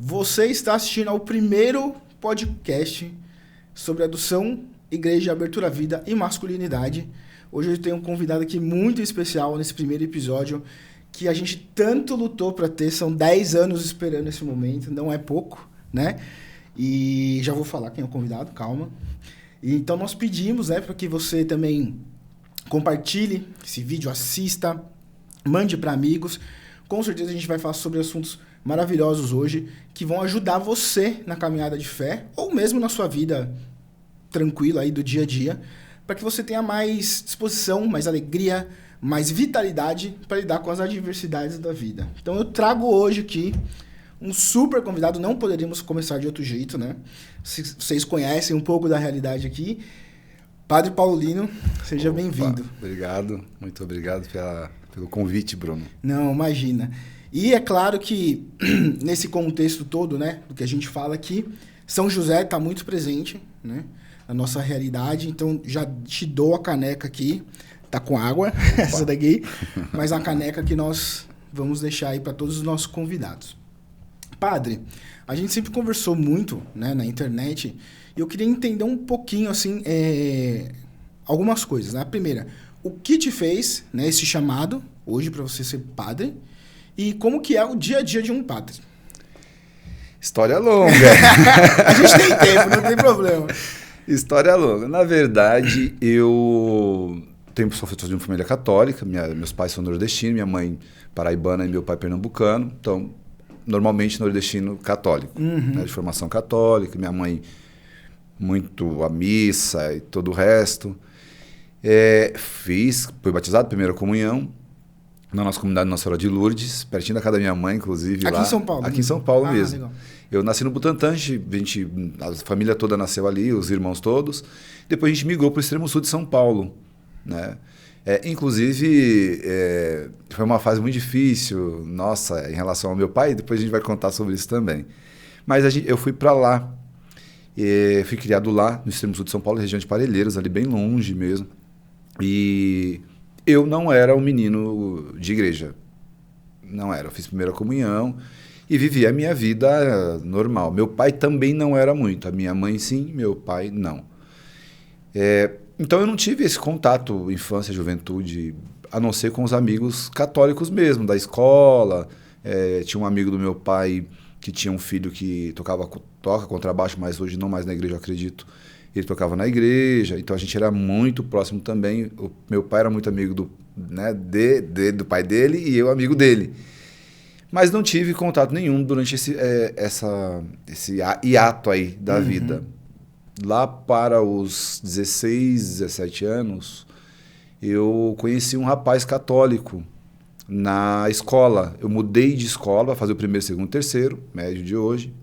Você está assistindo ao primeiro podcast sobre adoção, igreja, abertura à vida e masculinidade. Hoje eu tenho um convidado aqui muito especial nesse primeiro episódio que a gente tanto lutou para ter. São 10 anos esperando esse momento, não é pouco, né? E já vou falar quem é o convidado, calma. E então nós pedimos, né, para que você também compartilhe esse vídeo, assista, mande para amigos. Com certeza a gente vai falar sobre assuntos maravilhosos hoje que vão ajudar você na caminhada de fé ou mesmo na sua vida tranquila aí do dia a dia, para que você tenha mais disposição, mais alegria, mais vitalidade para lidar com as adversidades da vida. Então eu trago hoje aqui um super convidado, não poderíamos começar de outro jeito, né? Vocês conhecem um pouco da realidade aqui. Padre Paulino, seja bem-vindo. Obrigado, muito obrigado pelo convite, Bruno. Não, imagina. E é claro que nesse contexto todo, né, do que a gente fala aqui, São José está muito presente, né, na nossa realidade. Então já te dou a caneca aqui, tá com água, essa daqui, mas a caneca que nós vamos deixar aí para todos os nossos convidados. Padre, a gente sempre conversou muito, né, na internet, e eu queria entender um pouquinho assim, algumas coisas, né? A primeira, o que te fez, né, esse chamado hoje para você ser padre? E como que é o dia a dia de um padre? História longa. A gente tem tempo, não tem problema. História longa. Na verdade, eu sou filho de uma família católica. Meus pais são nordestinos, minha mãe paraibana e meu pai pernambucano. Então, normalmente nordestino católico, né, de formação católica. Minha mãe muito à missa e todo o resto. Fui batizado, primeira comunhão, na nossa comunidade Nossa Senhora de Lourdes, pertinho da casa da minha mãe, inclusive. Aqui lá. Em São Paulo? Aqui em São Paulo mesmo. Legal. Eu nasci no Butantã, a família toda nasceu ali, os irmãos todos. Depois a gente migrou para o extremo sul de São Paulo, né? Inclusive, foi uma fase muito difícil, nossa, em relação ao meu pai, depois a gente vai contar sobre isso também. Mas eu fui para lá, fui criado lá, no extremo sul de São Paulo, região de Parelheiros, ali bem longe mesmo. E eu não era um menino de igreja, não era. Eu fiz primeira comunhão e vivi a minha vida normal. Meu pai também não era muito, a minha mãe sim, meu pai não. Então eu não tive esse contato, infância, juventude, a não ser com os amigos católicos mesmo, da escola. Tinha um amigo do meu pai que tinha um filho que toca contrabaixo, mas hoje não mais na igreja, eu acredito. Ele tocava na igreja, então a gente era muito próximo também. O meu pai era muito amigo do pai dele e eu amigo dele. Mas não tive contato nenhum durante esse hiato aí da vida. Lá para os 16, 17 anos, eu conheci um rapaz católico na escola. Eu mudei de escola para fazer o primeiro, segundo, terceiro, médio de hoje.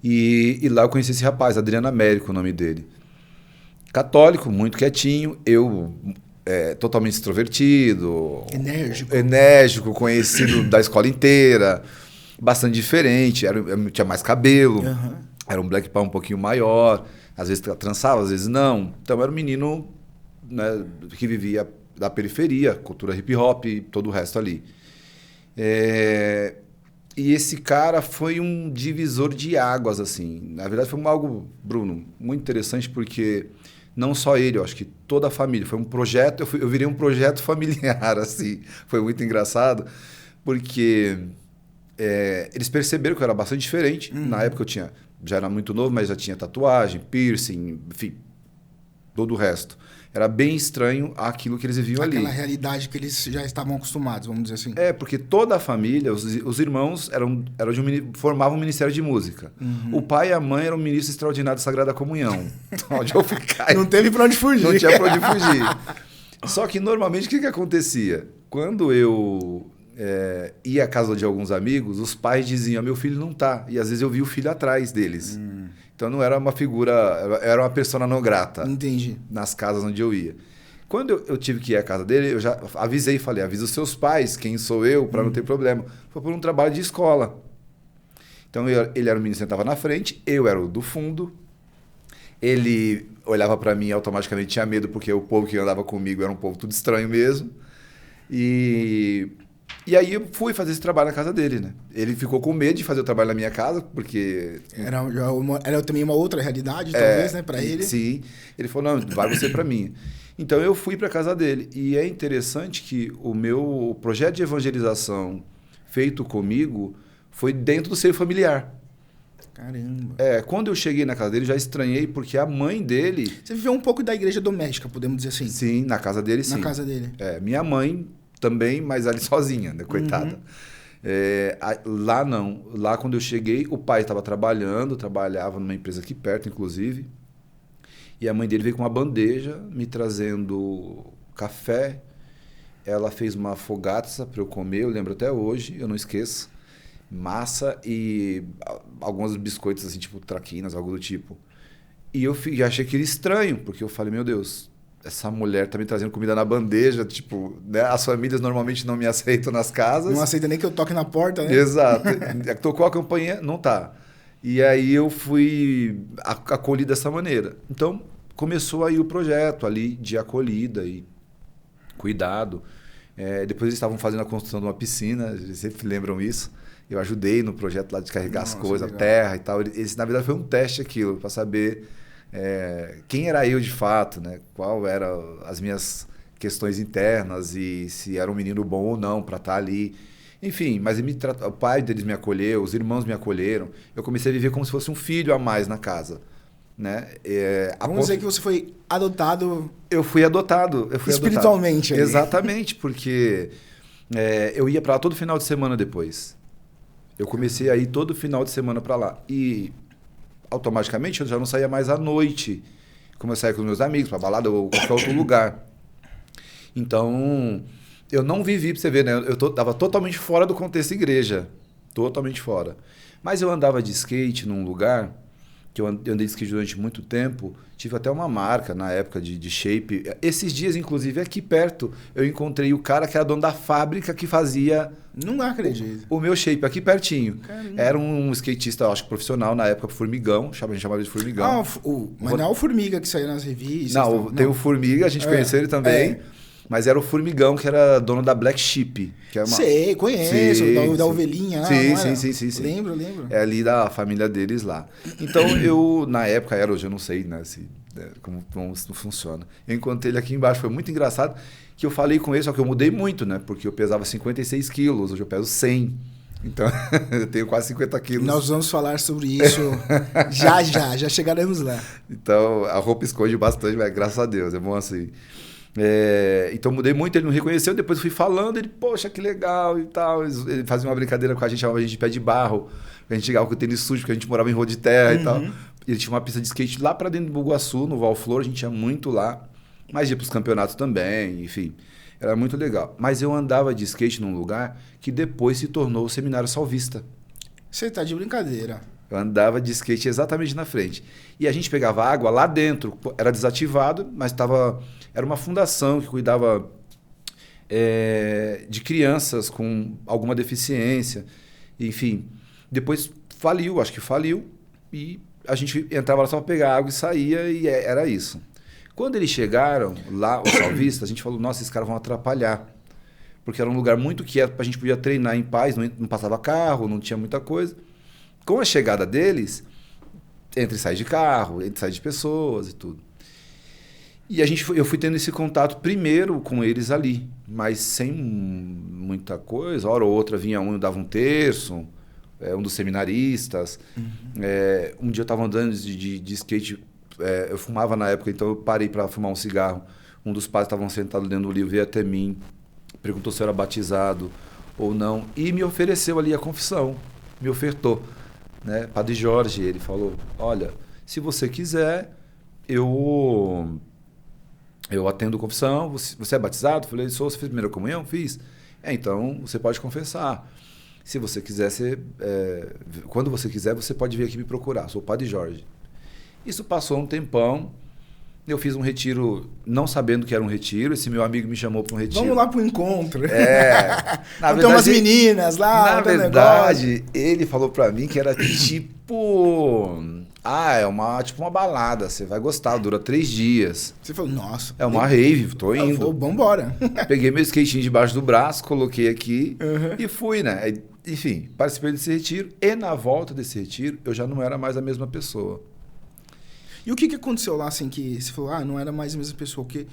E lá eu conheci esse rapaz, Adriano Américo, o nome dele. Católico, muito quietinho, eu totalmente extrovertido. Enérgico, conhecido da escola inteira, bastante diferente, tinha mais cabelo, era um black power um pouquinho maior, às vezes trançava, às vezes não. Então era um menino, né, que vivia da periferia, cultura hip hop e todo o resto ali. E esse cara foi um divisor de águas, assim. Na verdade, foi algo, Bruno, muito interessante, porque não só ele, eu acho que toda a família. Foi um projeto, eu virei um projeto familiar, assim. Foi muito engraçado, porque eles perceberam que eu era bastante diferente. Na época já era muito novo, mas já tinha tatuagem, piercing, enfim, todo o resto. Era bem estranho aquilo que eles viviam ali. Aquela realidade que eles já estavam acostumados, vamos dizer assim. Porque toda a família, os irmãos formavam um ministério de música. O pai e a mãe eram ministros extraordinários da Sagrada Comunhão. Então, onde eu ficar, não teve para onde fugir. Não tinha para onde fugir. Só que, normalmente, o que acontecia? Quando eu ia à casa de alguns amigos, os pais diziam, meu filho não tá. E, às vezes, eu via o filho atrás deles. Então, não era uma figura, era uma persona não grata. Entendi. Nas casas onde eu ia. Quando eu tive que ir à casa dele, eu já avisei, falei, avisa os seus pais, quem sou eu, para não ter problema. Foi por um trabalho de escola. Então, ele era o menino que sentava na frente, eu era o do fundo. Ele olhava para mim e automaticamente tinha medo, porque o povo que andava comigo era um povo tudo estranho mesmo. E E aí eu fui fazer esse trabalho na casa dele, né? Ele ficou com medo de fazer o trabalho na minha casa, porque... Era também uma outra realidade, talvez, né, para ele. Sim. Ele falou, não, vai você para mim. Então eu fui para casa dele. E é interessante que o meu projeto de evangelização feito comigo foi dentro do seio familiar. Caramba. Quando eu cheguei na casa dele, já estranhei, porque a mãe dele... Você viveu um pouco da igreja doméstica, podemos dizer assim? Sim, na casa dele, sim. Na casa dele. Minha mãe também, mas ali sozinha, né? Coitada. Lá não. Lá quando eu cheguei, o pai estava trabalhava numa empresa aqui perto, inclusive. E a mãe dele veio com uma bandeja, me trazendo café. Ela fez uma fogaça para eu comer, eu lembro até hoje, eu não esqueço. Massa e alguns biscoitos, assim, tipo traquinas, algo do tipo. E eu achei aquilo estranho, porque eu falei, meu Deus, essa mulher tá me trazendo comida na bandeja, tipo, né? As famílias normalmente não me aceitam nas casas. Não aceita nem que eu toque na porta, né? Exato. Tocou a campainha, não tá. E aí eu fui acolhido dessa maneira. Então, começou aí o projeto ali de acolhida e cuidado. Depois eles estavam fazendo a construção de uma piscina, eles sempre lembram isso. Eu ajudei no projeto lá de carregar as coisas, a terra e tal. Esse, na verdade, foi um teste aquilo, para saber quem era eu de fato, né? Qual eram as minhas questões internas e se era um menino bom ou não para estar ali. Enfim, mas o pai deles me acolheu, os irmãos me acolheram. Eu comecei a viver como se fosse um filho a mais na casa. Né? Vamos dizer que você foi adotado... Eu fui adotado. Espiritualmente. Exatamente, porque eu ia para lá todo final de semana depois. Eu comecei a ir todo final de semana para lá. E automaticamente eu já não saía mais à noite. Como eu saía com os meus amigos, para balada ou qualquer outro lugar. Então, eu não vivi, para você ver, né? Eu estava totalmente fora do contexto igreja. Totalmente fora. Mas eu andava de skate num lugar... que eu andei de skate durante muito tempo, tive até uma marca na época de shape. Esses dias, inclusive, aqui perto, eu encontrei o cara que era dono da fábrica que fazia... Não acredito. O meu shape, aqui pertinho. Caramba. Era um skatista, acho que profissional, na época, Formigão, a gente chamava de Formigão. Mas não é o Formiga que saiu nas revistas? Não, tem o Formiga, a gente conheceu ele também. Mas era o Formigão, que era dono da Black Sheep. Que é uma... Sei, conheço, da ovelhinha lá. Sim. Lembro. É ali da família deles lá. Então, eu, na época, hoje eu não sei, né, como funciona. Eu encontrei ele aqui embaixo, foi muito engraçado, que eu falei com ele, só que eu mudei muito, né, porque eu pesava 56 quilos, hoje eu peso 100. Então, eu tenho quase 50 quilos. Nós vamos falar sobre isso já chegaremos lá. Então, a roupa esconde bastante, mas graças a Deus, é bom assim. Então mudei muito, ele não reconheceu, depois fui falando, ele, poxa, que legal e tal. Ele fazia uma brincadeira com a gente, chamava a gente de pé de barro, a gente chegava com o tênis sujo, porque a gente morava em rua de terra e tal. Ele tinha uma pista de skate lá para dentro do Bugaçu, no Valflor, a gente ia muito lá, mas ia para os campeonatos também, enfim, era muito legal. Mas eu andava de skate num lugar que depois se tornou o Seminário Salvista. Você tá de brincadeira. Eu andava de skate exatamente na frente. E a gente pegava água lá dentro. Era desativado, mas era uma fundação que cuidava de crianças com alguma deficiência. Enfim, depois faliu, acho que faliu. E a gente entrava lá só para pegar água e saía, e era isso. Quando eles chegaram lá, os salvistas, a gente falou, nossa, esses caras vão atrapalhar. Porque era um lugar muito quieto, a gente podia treinar em paz, não passava carro, não tinha muita coisa. Com a chegada deles, entra e sai de carro, entra e sai de pessoas e tudo. E eu fui tendo esse contato primeiro com eles ali, mas sem muita coisa. Hora ou outra vinha um e dava um terço, um dos seminaristas. Um dia eu estava andando de skate, eu fumava na época, então eu parei para fumar um cigarro. Um dos pais estavam sentados lendo o livro, veio até mim, perguntou se eu era batizado ou não, e me ofereceu ali a confissão, me ofertou. Né? Padre Jorge, ele falou, olha, se você quiser, eu atendo confissão, você é batizado? Eu falei, sou, você fez primeira comunhão? Fiz. Então, você pode confessar. Se você quiser, quando você quiser, você pode vir aqui me procurar, sou o Padre Jorge. Isso passou um tempão, eu fiz um retiro, não sabendo que era um retiro, esse meu amigo me chamou para um retiro. Vamos lá para o encontro. Tem umas meninas lá. Na verdade, ele falou para mim que era tipo Ah, é tipo uma balada, você vai gostar, dura 3 dias. Você falou, nossa. É uma rave, tô indo. Vou, vambora. Peguei meu skatinho debaixo do braço, coloquei aqui e fui, né? Aí, enfim, participei desse retiro. E na volta desse retiro, eu já não era mais a mesma pessoa. E o que aconteceu lá, assim, que você falou, não era mais a mesma pessoa? Que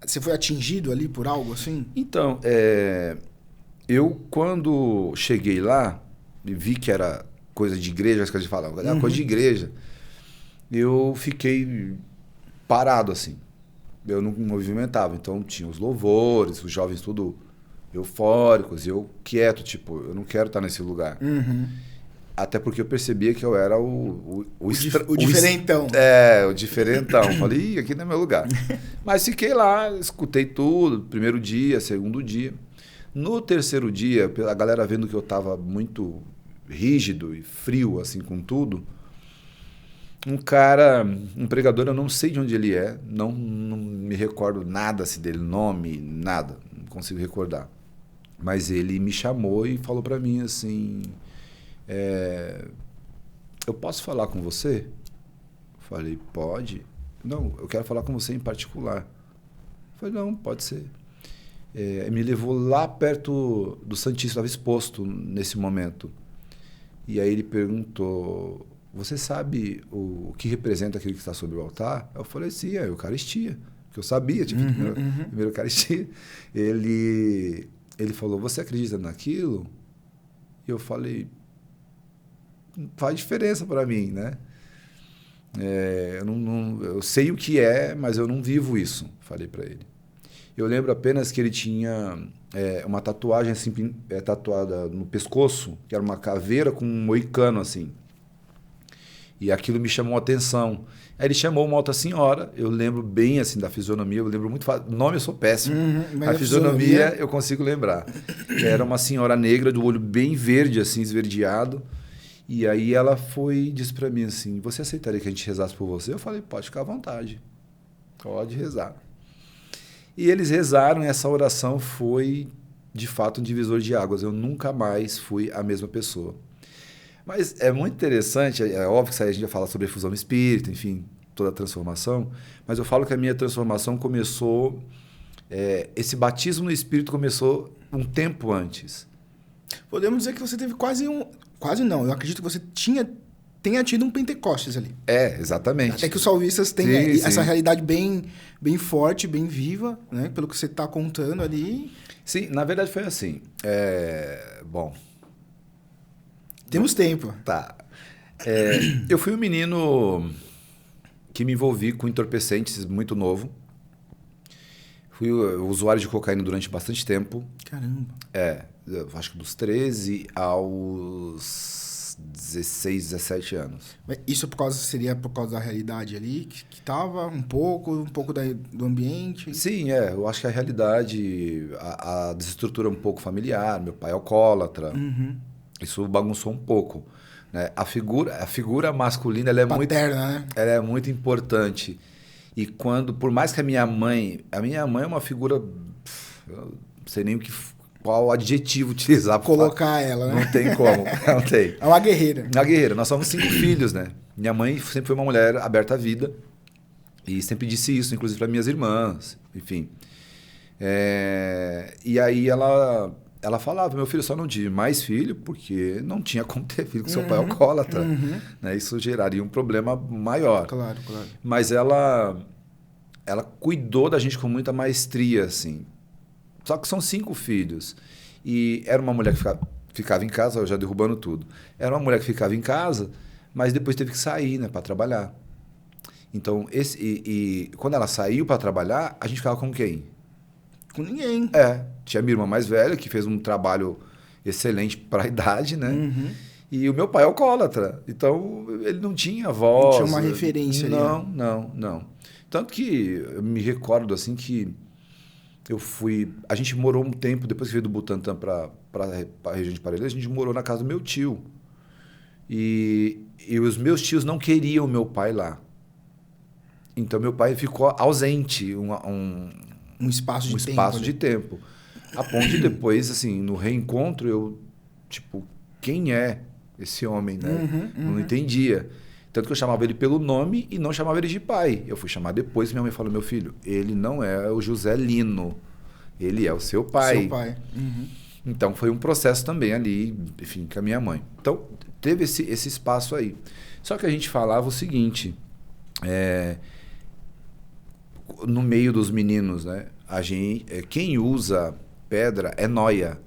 você foi atingido ali por algo, assim? Então, eu quando cheguei lá, e vi que era coisa de igreja, as coisas que falavam, era coisa de igreja, eu fiquei parado, assim. Eu não me movimentava. Então, tinha os louvores, os jovens tudo eufóricos, e eu quieto, tipo, eu não quero estar nesse lugar. Até porque eu percebia que eu era o diferentão. O diferentão. Falei, ih, aqui não é meu lugar. Mas fiquei lá, escutei tudo, primeiro dia, segundo dia. No terceiro dia, a galera vendo que eu estava muito rígido e frio, assim, com tudo, um pregador, eu não sei de onde ele é, não me recordo nada assim, dele, nome, nada, não consigo recordar. Mas ele me chamou e falou para mim assim, eu posso falar com você? Falei, pode. Não, eu quero falar com você em particular. Falei, não, pode ser. Me levou lá perto do Santíssimo, estava exposto nesse momento. E aí ele perguntou, você sabe o que representa aquilo que está sobre o altar? Eu falei, sim, é a Eucaristia. Porque eu sabia, tipo, primeiro Eucaristia. Ele falou, você acredita naquilo? E eu falei, faz diferença para mim, né? Eu sei o que é, mas eu não vivo isso, falei para ele. Eu lembro apenas que ele tinha uma tatuagem assim, tatuada no pescoço, que era uma caveira com um moicano assim. E aquilo me chamou a atenção. Aí ele chamou uma outra senhora, eu lembro bem assim da fisionomia, eu lembro muito fácil. Nome eu sou péssimo, a fisionomia eu consigo lembrar. Era uma senhora negra, do olho bem verde, assim, esverdeado. E aí ela disse para mim assim, você aceitaria que a gente rezasse por você? Eu falei, pode ficar à vontade, pode rezar. E eles rezaram, e essa oração foi, de fato, um divisor de águas. Eu nunca mais fui a mesma pessoa. Mas é muito interessante, é óbvio que a gente vai falar sobre efusão espírita, enfim, toda a transformação, mas eu falo que a minha transformação começou, esse batismo no Espírito começou um tempo antes. Podemos dizer que você teve quase não, eu acredito que você tenha tido um Pentecostes ali. Exatamente. Até que os salvistas têm essa realidade bem, bem forte, bem viva, né? Pelo que você está contando ali. Sim, na verdade foi assim. Bom. Temos tempo. Tá. Eu fui um menino que me envolvi com entorpecentes muito novo. Fui usuário de cocaína durante bastante tempo. Caramba. Acho que dos 13 aos 16, 17 anos. Mas isso seria por causa da realidade ali, que tava um pouco do ambiente? Sim, eu acho que a realidade, a desestrutura um pouco familiar, meu pai é alcoólatra, isso bagunçou um pouco. Né? A figura masculina, ela é paterna, né? Ela é muito importante. E por mais que a minha mãe é uma figura, eu não sei nem qual adjetivo utilizar. Colocar ela, né? Não tem como, não tem. É uma guerreira. Uma guerreira. Nós somos 5 filhos, né? Minha mãe sempre foi uma mulher aberta à vida e sempre disse isso, inclusive para minhas irmãs, enfim. E aí ela falava, meu filho, só não tive mais filho porque não tinha como ter filho com seu pai alcoólatra. Né? Isso geraria um problema maior. Claro, claro. Mas ela cuidou da gente com muita maestria, assim. Só que são 5 filhos. E era uma mulher que ficava em casa, já derrubando tudo. Era uma mulher que ficava em casa, mas depois teve que sair, né, para trabalhar. Então, quando ela saiu para trabalhar, a gente ficava com quem? Com ninguém. Tinha minha irmã mais velha, que fez um trabalho excelente para a idade, né? E o meu pai é alcoólatra. Então, ele não tinha voz. Não tinha uma referência ali. Não. Tanto que eu me recordo, assim, que a gente morou um tempo, depois que veio do Butantã para a região de Parelheiros, a gente morou na casa do meu tio. E os meus tios não queriam o meu pai lá. Então, meu pai ficou ausente um espaço de tempo. A ponto de depois, assim, no reencontro, eu, tipo, quem é esse homem, né? Não entendia. Tanto que eu chamava ele pelo nome e não chamava ele de pai. Eu fui chamar depois e minha mãe falou, meu filho, ele não é o José Lino, ele é o seu pai. Seu pai. Uhum. Então foi um processo também ali, enfim, com a minha mãe. Então teve esse espaço aí. Só que a gente falava o seguinte, no meio dos meninos, né? Quem usa pedra é nóia.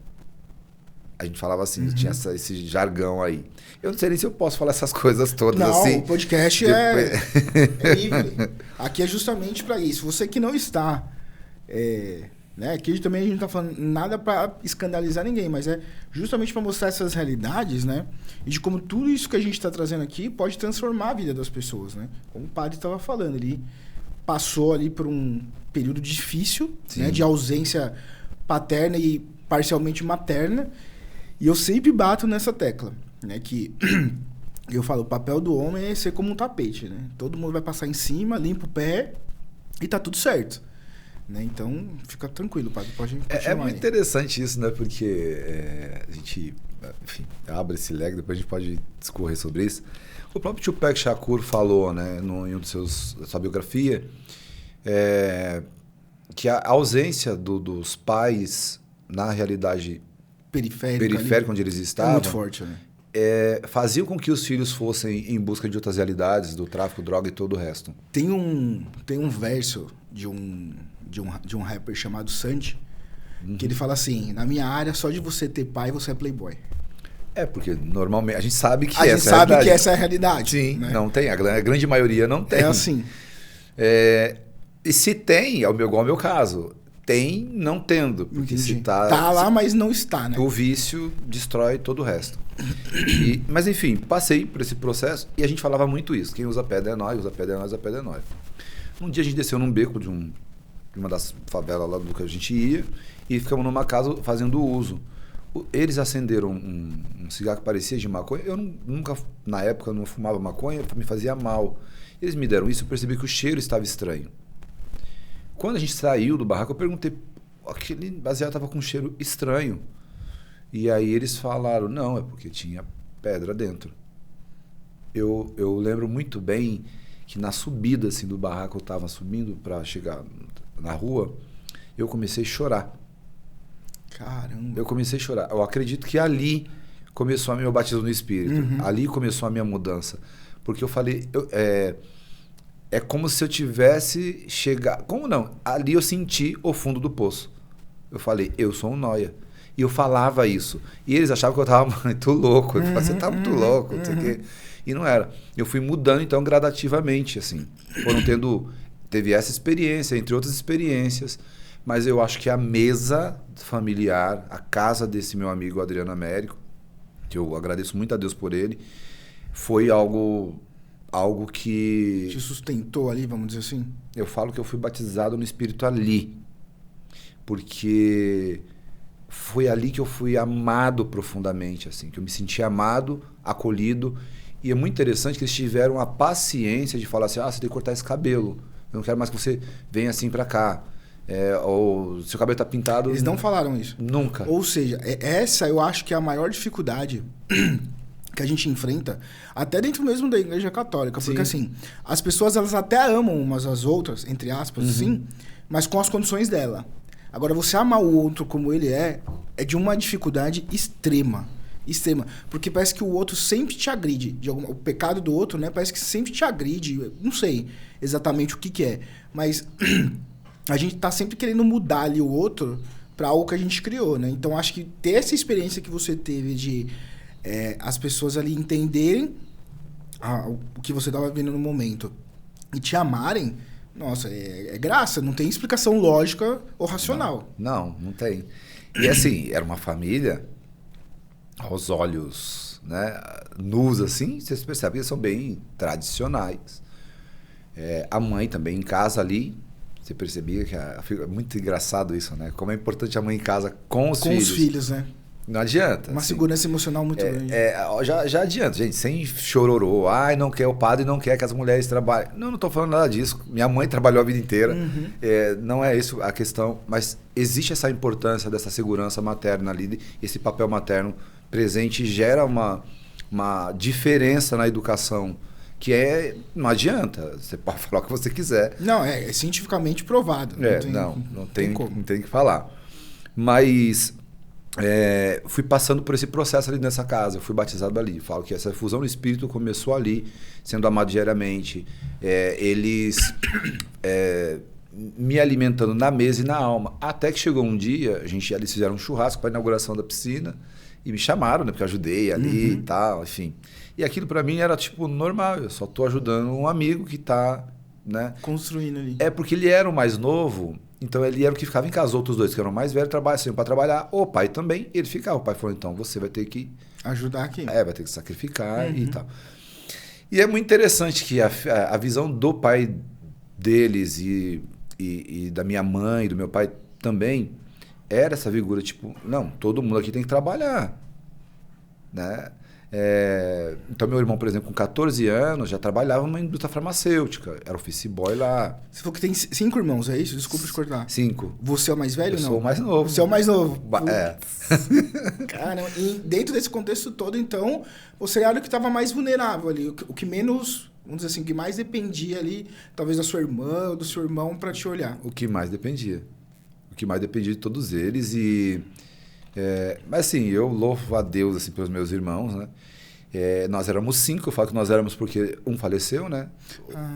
A gente falava assim, tinha esse jargão aí. Eu não sei nem se eu posso falar essas coisas todas não, assim. O podcast é livre. Aqui é justamente para isso. Você que não está... né? Aqui também a gente não está falando nada para escandalizar ninguém, mas é justamente para mostrar essas realidades, né? E de como tudo isso que a gente está trazendo aqui pode transformar a vida das pessoas, né? Como o padre estava falando, ele passou ali por um período difícil, né? De ausência paterna e parcialmente materna. E eu sempre bato nessa tecla, né? Que eu falo, o papel do homem é ser como um tapete, né? Todo mundo vai passar em cima, limpa o pé e tá tudo certo. Né? Então, fica tranquilo, padre, pode continuar. É muito interessante isso, né? Porque a gente, enfim, abre esse leque, depois a gente pode discorrer sobre isso. O próprio Tupac Shakur falou, né, em um dos sua biografia, que a ausência dos pais na realidade periférica onde eles estavam, muito forte, né? Faziam com que os filhos fossem em busca de outras realidades, do tráfico, droga e todo o resto. Tem um verso de um rapper chamado Sandy, que ele fala assim, na minha área, só de você ter pai, você é playboy. Porque normalmente a gente sabe que essa é a realidade. Sim, né? Não tem, a grande maioria não tem. É assim. E se tem, igual ao meu caso, tem não tendo. Porque Entendi. se tá lá, mas não está, né? O vício destrói todo o resto. Mas enfim, passei por esse processo e a gente falava muito isso. Quem usa pedra é nós, usa pedra é nós, usa pedra é nós. Um dia a gente desceu num beco de uma das favelas lá do que a gente ia e ficamos numa casa fazendo uso. Eles acenderam um cigarro que parecia de maconha. Eu nunca, na época, não fumava maconha, me fazia mal. Eles me deram isso, eu percebi que o cheiro estava estranho. Quando a gente saiu do barraco, eu perguntei, aquele baseado estava com um cheiro estranho. E aí eles falaram, não, é porque tinha pedra dentro. Eu lembro muito bem que na subida assim, do barraco, eu estava subindo para chegar na rua, eu comecei a chorar. Caramba. Eu comecei a chorar. Eu acredito que ali começou o meu batismo no Espírito. Ali começou a minha mudança. Porque eu falei... É como se eu tivesse chegado... Como não? Ali eu senti o fundo do poço. Eu falei, eu sou um nóia. E eu falava isso. E eles achavam que eu estava muito louco. Eu falava, você está muito louco, não sei o quê. E não era. Eu fui mudando, então, gradativamente, assim. Teve essa experiência, entre outras experiências. Mas eu acho que a mesa familiar, a casa desse meu amigo Adriano Américo, que eu agradeço muito a Deus por ele, foi algo que... Te sustentou ali, vamos dizer assim? Eu falo que eu fui batizado no Espírito ali. Porque foi ali que eu fui amado profundamente, assim, que eu me senti amado, acolhido. E é muito interessante que eles tiveram a paciência de falar assim, você tem que cortar esse cabelo. Eu não quero mais que você venha assim pra cá. Ou seu cabelo tá pintado... Eles não falaram isso? Nunca. Ou seja, essa eu acho que é a maior dificuldade que a gente enfrenta, até dentro mesmo da Igreja Católica. Porque assim, as pessoas elas até amam umas às outras, entre aspas, sim, mas com as condições dela. Agora, você amar o outro como ele é de uma dificuldade extrema. Extrema. Porque parece que o outro sempre te agride. O pecado do outro, né? Parece que sempre te agride. Não sei exatamente o que é. Mas a gente tá sempre querendo mudar ali o outro para algo que a gente criou, né? Então, acho que ter essa experiência que você teve de as pessoas ali entenderem o que você estava vivendo no momento e te amarem, nossa, é graça. Não tem explicação lógica ou racional. Não tem. E assim, era uma família... aos olhos, né, nus assim, vocês percebem que eles são bem tradicionais. A mãe também em casa ali, você percebia que é muito engraçado isso, né? Como é importante a mãe em casa com os filhos. Com os filhos, né? Não adianta. Uma segurança emocional muito grande. Já adianta, gente, sem chororô. Não quer o padre, não quer que as mulheres trabalhem. Não estou falando nada disso. Minha mãe trabalhou a vida inteira. Não é isso a questão, mas existe essa importância dessa segurança materna ali, esse papel materno presente gera uma diferença na educação não adianta, você pode falar o que você quiser. Não, é cientificamente provado. Não tem que falar. Mas fui passando por esse processo ali nessa casa, eu fui batizado ali. Falo que essa fusão do espírito começou ali, sendo amado diariamente. Eles me alimentando na mesa e na alma. Até que chegou um dia, eles fizeram um churrasco para a inauguração da piscina e me chamaram, né? Porque eu ajudei ali e tal, enfim. E aquilo para mim era tipo normal, eu só tô ajudando um amigo que tá, né? Construindo ali. Porque ele era o mais novo, então ele era o que ficava em casa. Os outros dois que eram mais velhos saíam para trabalhar. O pai também, ele ficava. O pai falou, então você vai ter que ajudar aqui. Vai ter que sacrificar e tal. E é muito interessante que a visão do pai deles e da minha mãe, do meu pai também, era essa figura, tipo, não, todo mundo aqui tem que trabalhar, né? Então meu irmão, por exemplo, com 14 anos, já trabalhava numa indústria farmacêutica, era office boy lá. Você falou que tem 5 irmãos, é isso? Desculpa te cortar. 5. Você é o mais velho ou não? Eu sou o mais novo. Você é o mais novo. Caramba, e dentro desse contexto todo, então, você era o que estava mais vulnerável ali, o que menos, vamos dizer assim, o que mais dependia ali, talvez da sua irmã ou do seu irmão para te olhar. O que mais dependia. O que mais dependia de todos eles mas assim, eu louvo a Deus assim, pelos meus irmãos, né? Nós éramos 5, eu falo que nós éramos porque um faleceu, né?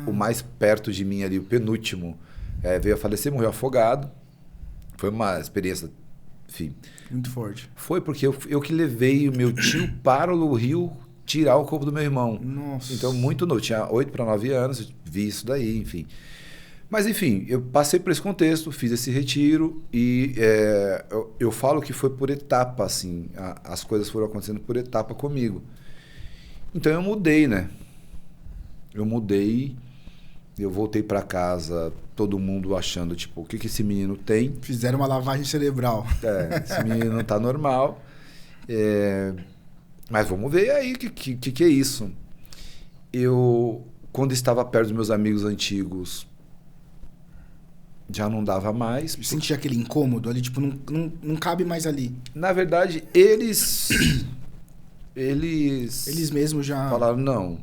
O mais perto de mim ali, o penúltimo, veio a falecer, morreu afogado. Foi uma experiência, enfim. Muito forte. Foi porque eu que levei o meu tio para o rio tirar o corpo do meu irmão. Nossa. Então, muito novo, tinha 8 para 9 anos, vi isso daí, enfim. Mas, enfim, eu passei por esse contexto, fiz esse retiro e eu falo que foi por etapa, assim, as coisas foram acontecendo por etapa comigo. Então, eu mudei, né? Eu voltei para casa, todo mundo achando, tipo, o que esse menino tem? Fizeram uma lavagem cerebral. Esse menino não tá normal. Mas vamos ver aí o que é isso. Eu, quando estava perto dos meus amigos antigos, já não dava mais. Sentia aquele incômodo ali, tipo, não cabe mais ali. Na verdade, eles mesmos já falaram, não.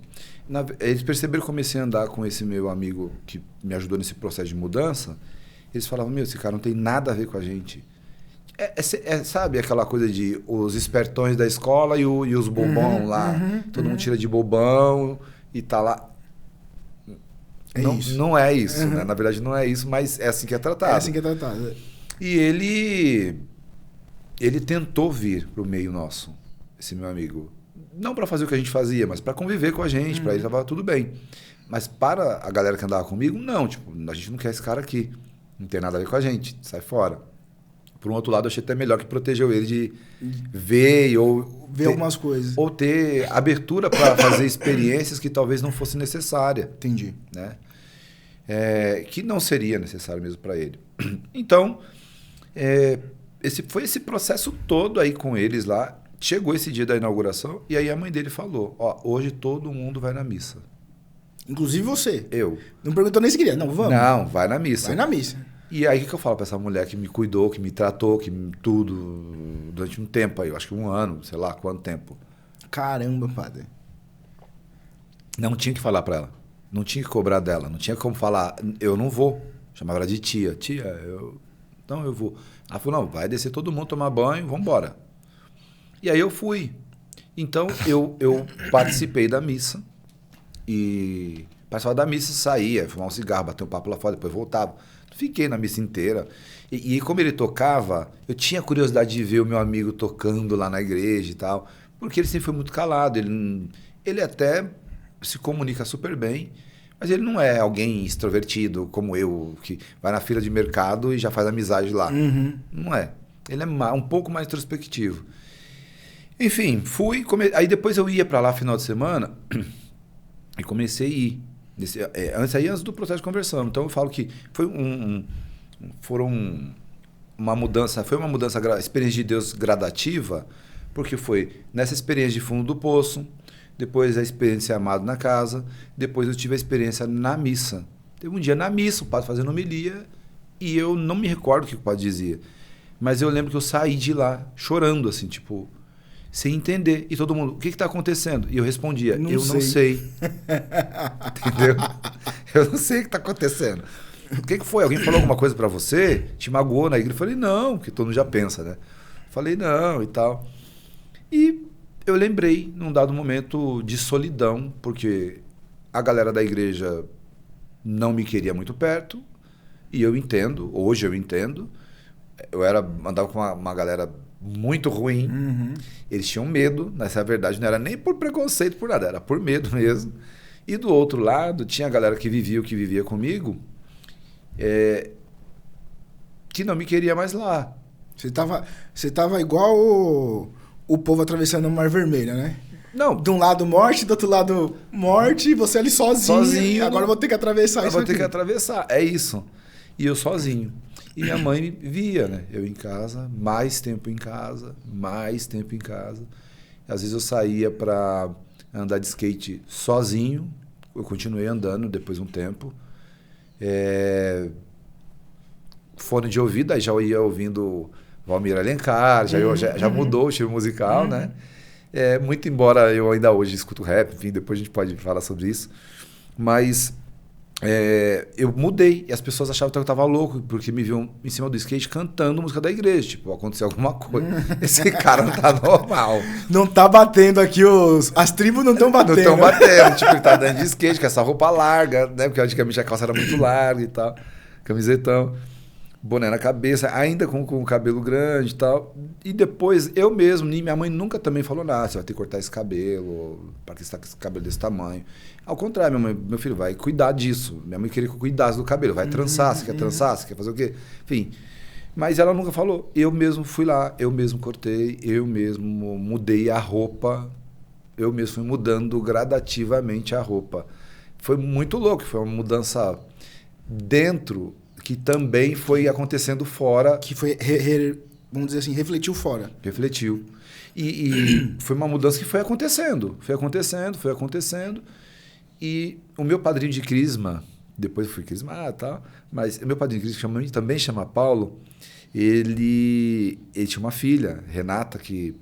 Eles perceberam que eu comecei a andar com esse meu amigo que me ajudou nesse processo de mudança. Eles falavam, esse cara não tem nada a ver com a gente. Sabe aquela coisa de os espertões da escola e os bobão lá? Todo mundo tira de bobão e tá lá. Não é isso, né? Na verdade não é isso, mas é assim que é tratado. É assim que é tratado. E ele tentou vir pro meio nosso, esse meu amigo. Não para fazer o que a gente fazia, mas para conviver com a gente, para ele tava tudo bem. Mas para a galera que andava comigo, não, tipo, a gente não quer esse cara aqui. Não tem nada a ver com a gente, sai fora. Por um outro lado, eu achei até melhor que protegeu ele de ver algumas coisas. Ou ter abertura para fazer experiências que talvez não fosse necessária. Entendi. Né? Que não seria necessário mesmo para ele. Então, foi esse processo todo aí com eles lá. Chegou esse dia da inauguração e aí a mãe dele falou, hoje todo mundo vai na missa. Inclusive você. Eu. Não perguntou nem se queria. Não, vamos. Não, vai na missa. Vai na missa. E aí o que eu falo para essa mulher que me cuidou, que me tratou, tudo durante um tempo aí, eu acho que 1 ano, sei lá quanto tempo. Caramba, padre. Não tinha que falar para ela. Não tinha que cobrar dela. Não tinha como falar, eu não vou. Chamava ela de tia. Tia, então eu vou. Ela falou, não, vai descer todo mundo, tomar banho, vamos embora. E aí eu fui. Então eu participei da missa. E participava da missa, saía, fumava um cigarro, bater um papo lá fora, depois voltava. Fiquei na missa inteira. E como ele tocava, eu tinha curiosidade de ver o meu amigo tocando lá na igreja e tal, porque ele sempre foi muito calado. Ele até se comunica super bem, mas ele não é alguém extrovertido como eu, que vai na fila de mercado e já faz amizade lá. Não é. Ele é um pouco mais introspectivo. Enfim, fui. Aí depois eu ia para lá final de semana e comecei a ir. Antes do processo de conversão. Então eu falo que foi uma mudança, experiência de Deus gradativa, porque foi nessa experiência de fundo do poço, depois a experiência de ser amado na casa, depois eu tive a experiência na missa. Teve um dia na missa, o padre fazendo homilia, e eu não me recordo o que o padre dizia, mas eu lembro que eu saí de lá chorando, assim, tipo, sem entender. E todo mundo, o que está acontecendo? E eu respondia, Não eu sei. não sei. Entendeu? Eu não sei o que está acontecendo. O que foi? Alguém falou alguma coisa para você? Te magoou na igreja? Eu falei, não, porque todo mundo já pensa, né? Falei, não, e tal. E eu lembrei, num dado momento, de solidão, porque a galera da igreja não me queria muito perto, e eu entendo, hoje eu entendo. Andava com uma galera muito ruim, eles tinham medo, nessa verdade não era nem por preconceito, por nada, era por medo mesmo. E do outro lado, tinha a galera que vivia o que vivia comigo, que não me queria mais lá. Você tava igual o povo atravessando o Mar Vermelho, né? Não. De um lado morte, do outro lado morte, e você ali sozinho. Agora eu vou ter que atravessar isso. Vou ter que atravessar, é isso. E eu sozinho. E minha mãe via, né? Eu em casa, mais tempo em casa, mais tempo em casa. Às vezes eu saía para andar de skate sozinho. Eu continuei andando depois de um tempo. Fone de ouvido, aí já ia ouvindo Valmir Alencar, já mudou o estilo musical, né? Muito embora eu ainda hoje escuto rap, enfim, depois a gente pode falar sobre isso. Mas eu mudei e as pessoas achavam que eu estava louco, porque me viam em cima do skate cantando música da igreja. Tipo, aconteceu alguma coisa. Esse cara não tá normal. Não tá batendo aqui as tribos não estão batendo. Não estão batendo. Tipo, ele tá andando de skate com essa roupa larga, né? Porque antigamente a calça era muito larga e tal. Camisetão. Boné na cabeça, ainda com o cabelo grande e tal. E depois, eu mesmo, minha mãe nunca também falou nada. Você vai ter que cortar esse cabelo, para que você tá com esse cabelo desse tamanho. Ao contrário, minha mãe, meu filho, vai cuidar disso. Minha mãe queria que eu cuidasse do cabelo. Vai trançar, você quer trançar, você quer fazer o quê? Enfim. Mas ela nunca falou. Eu mesmo fui lá, eu mesmo cortei, eu mesmo mudei a roupa. Eu mesmo fui mudando gradativamente a roupa. Foi muito louco, foi uma mudança dentro, que também foi acontecendo fora. Que foi, vamos dizer assim, refletiu fora. Refletiu. E foi uma mudança que foi acontecendo. Foi acontecendo. E o meu padrinho de crisma, depois eu fui crismar e tal, mas o meu padrinho de crisma, que também chama Paulo, ele tinha uma filha, Renata, que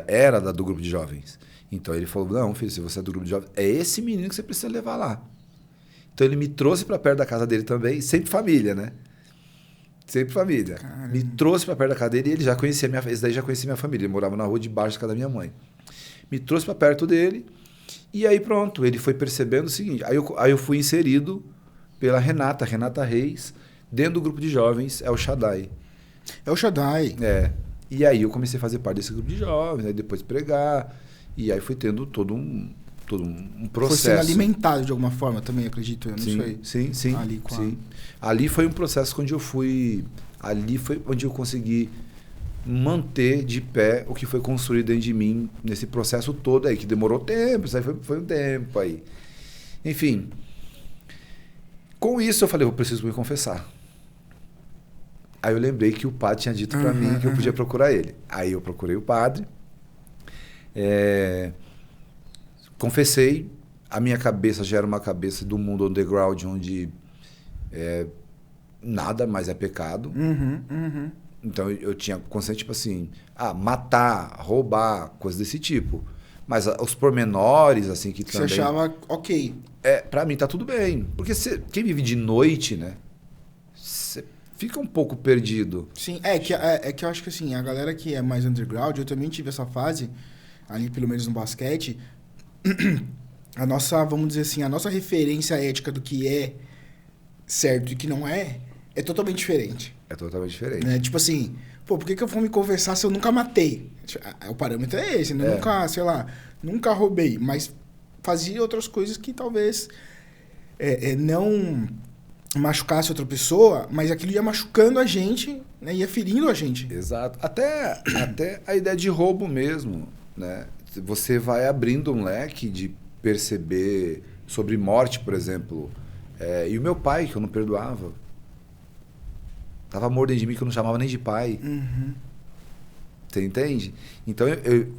era do grupo de jovens. Então ele falou, não, filho, se você é do grupo de jovens, é esse menino que você precisa levar lá. Então ele me trouxe para perto da casa dele também, sempre família, né? Sempre família. Caramba. Me trouxe para perto da casa dele e ele já conhecia esse daí já conhecia minha família, ele morava na rua de baixo da casa da minha mãe. Me trouxe para perto dele e aí pronto, ele foi percebendo o seguinte, aí eu fui inserido pela Renata Reis, dentro do grupo de jovens, El Shaddai. El Shaddai. E aí eu comecei a fazer parte desse grupo de jovens, aí depois pregar, e aí fui tendo todo um processo. Foi sendo alimentado de alguma forma também, acredito eu, não sei. Sim. Ali foi um processo onde eu fui... Ali foi onde eu consegui manter de pé o que foi construído dentro de mim nesse processo todo aí, que demorou tempo, isso aí foi um tempo aí. Enfim, com isso eu falei, eu preciso me confessar. Aí eu lembrei que o padre tinha dito para mim que eu podia procurar ele. Aí eu procurei o padre, confessei, a minha cabeça já era uma cabeça do mundo underground, onde nada mais é pecado. Então eu tinha consciência, tipo assim, matar, roubar, coisas desse tipo. Mas os pormenores, assim, que também... Você achava ok. Pra mim tá tudo bem. Porque quem vive de noite, né? Você fica um pouco perdido. Sim, é que eu acho que assim, a galera que é mais underground, eu também tive essa fase, ali pelo menos no basquete, a nossa, vamos dizer assim, a nossa referência ética do que é certo e que não é totalmente diferente. É totalmente diferente. Né? Tipo assim, por que eu vou me conversar se eu nunca matei? O parâmetro é esse, né? Nunca roubei, mas fazia outras coisas que talvez não machucasse outra pessoa, mas aquilo ia machucando a gente, né? Ia ferindo a gente. Exato. Até a ideia de roubo mesmo, né? Você vai abrindo um leque de perceber sobre morte, por exemplo. E o meu pai, que eu não perdoava, tava mordendo de mim, que eu não chamava nem de pai. Você entende? Então,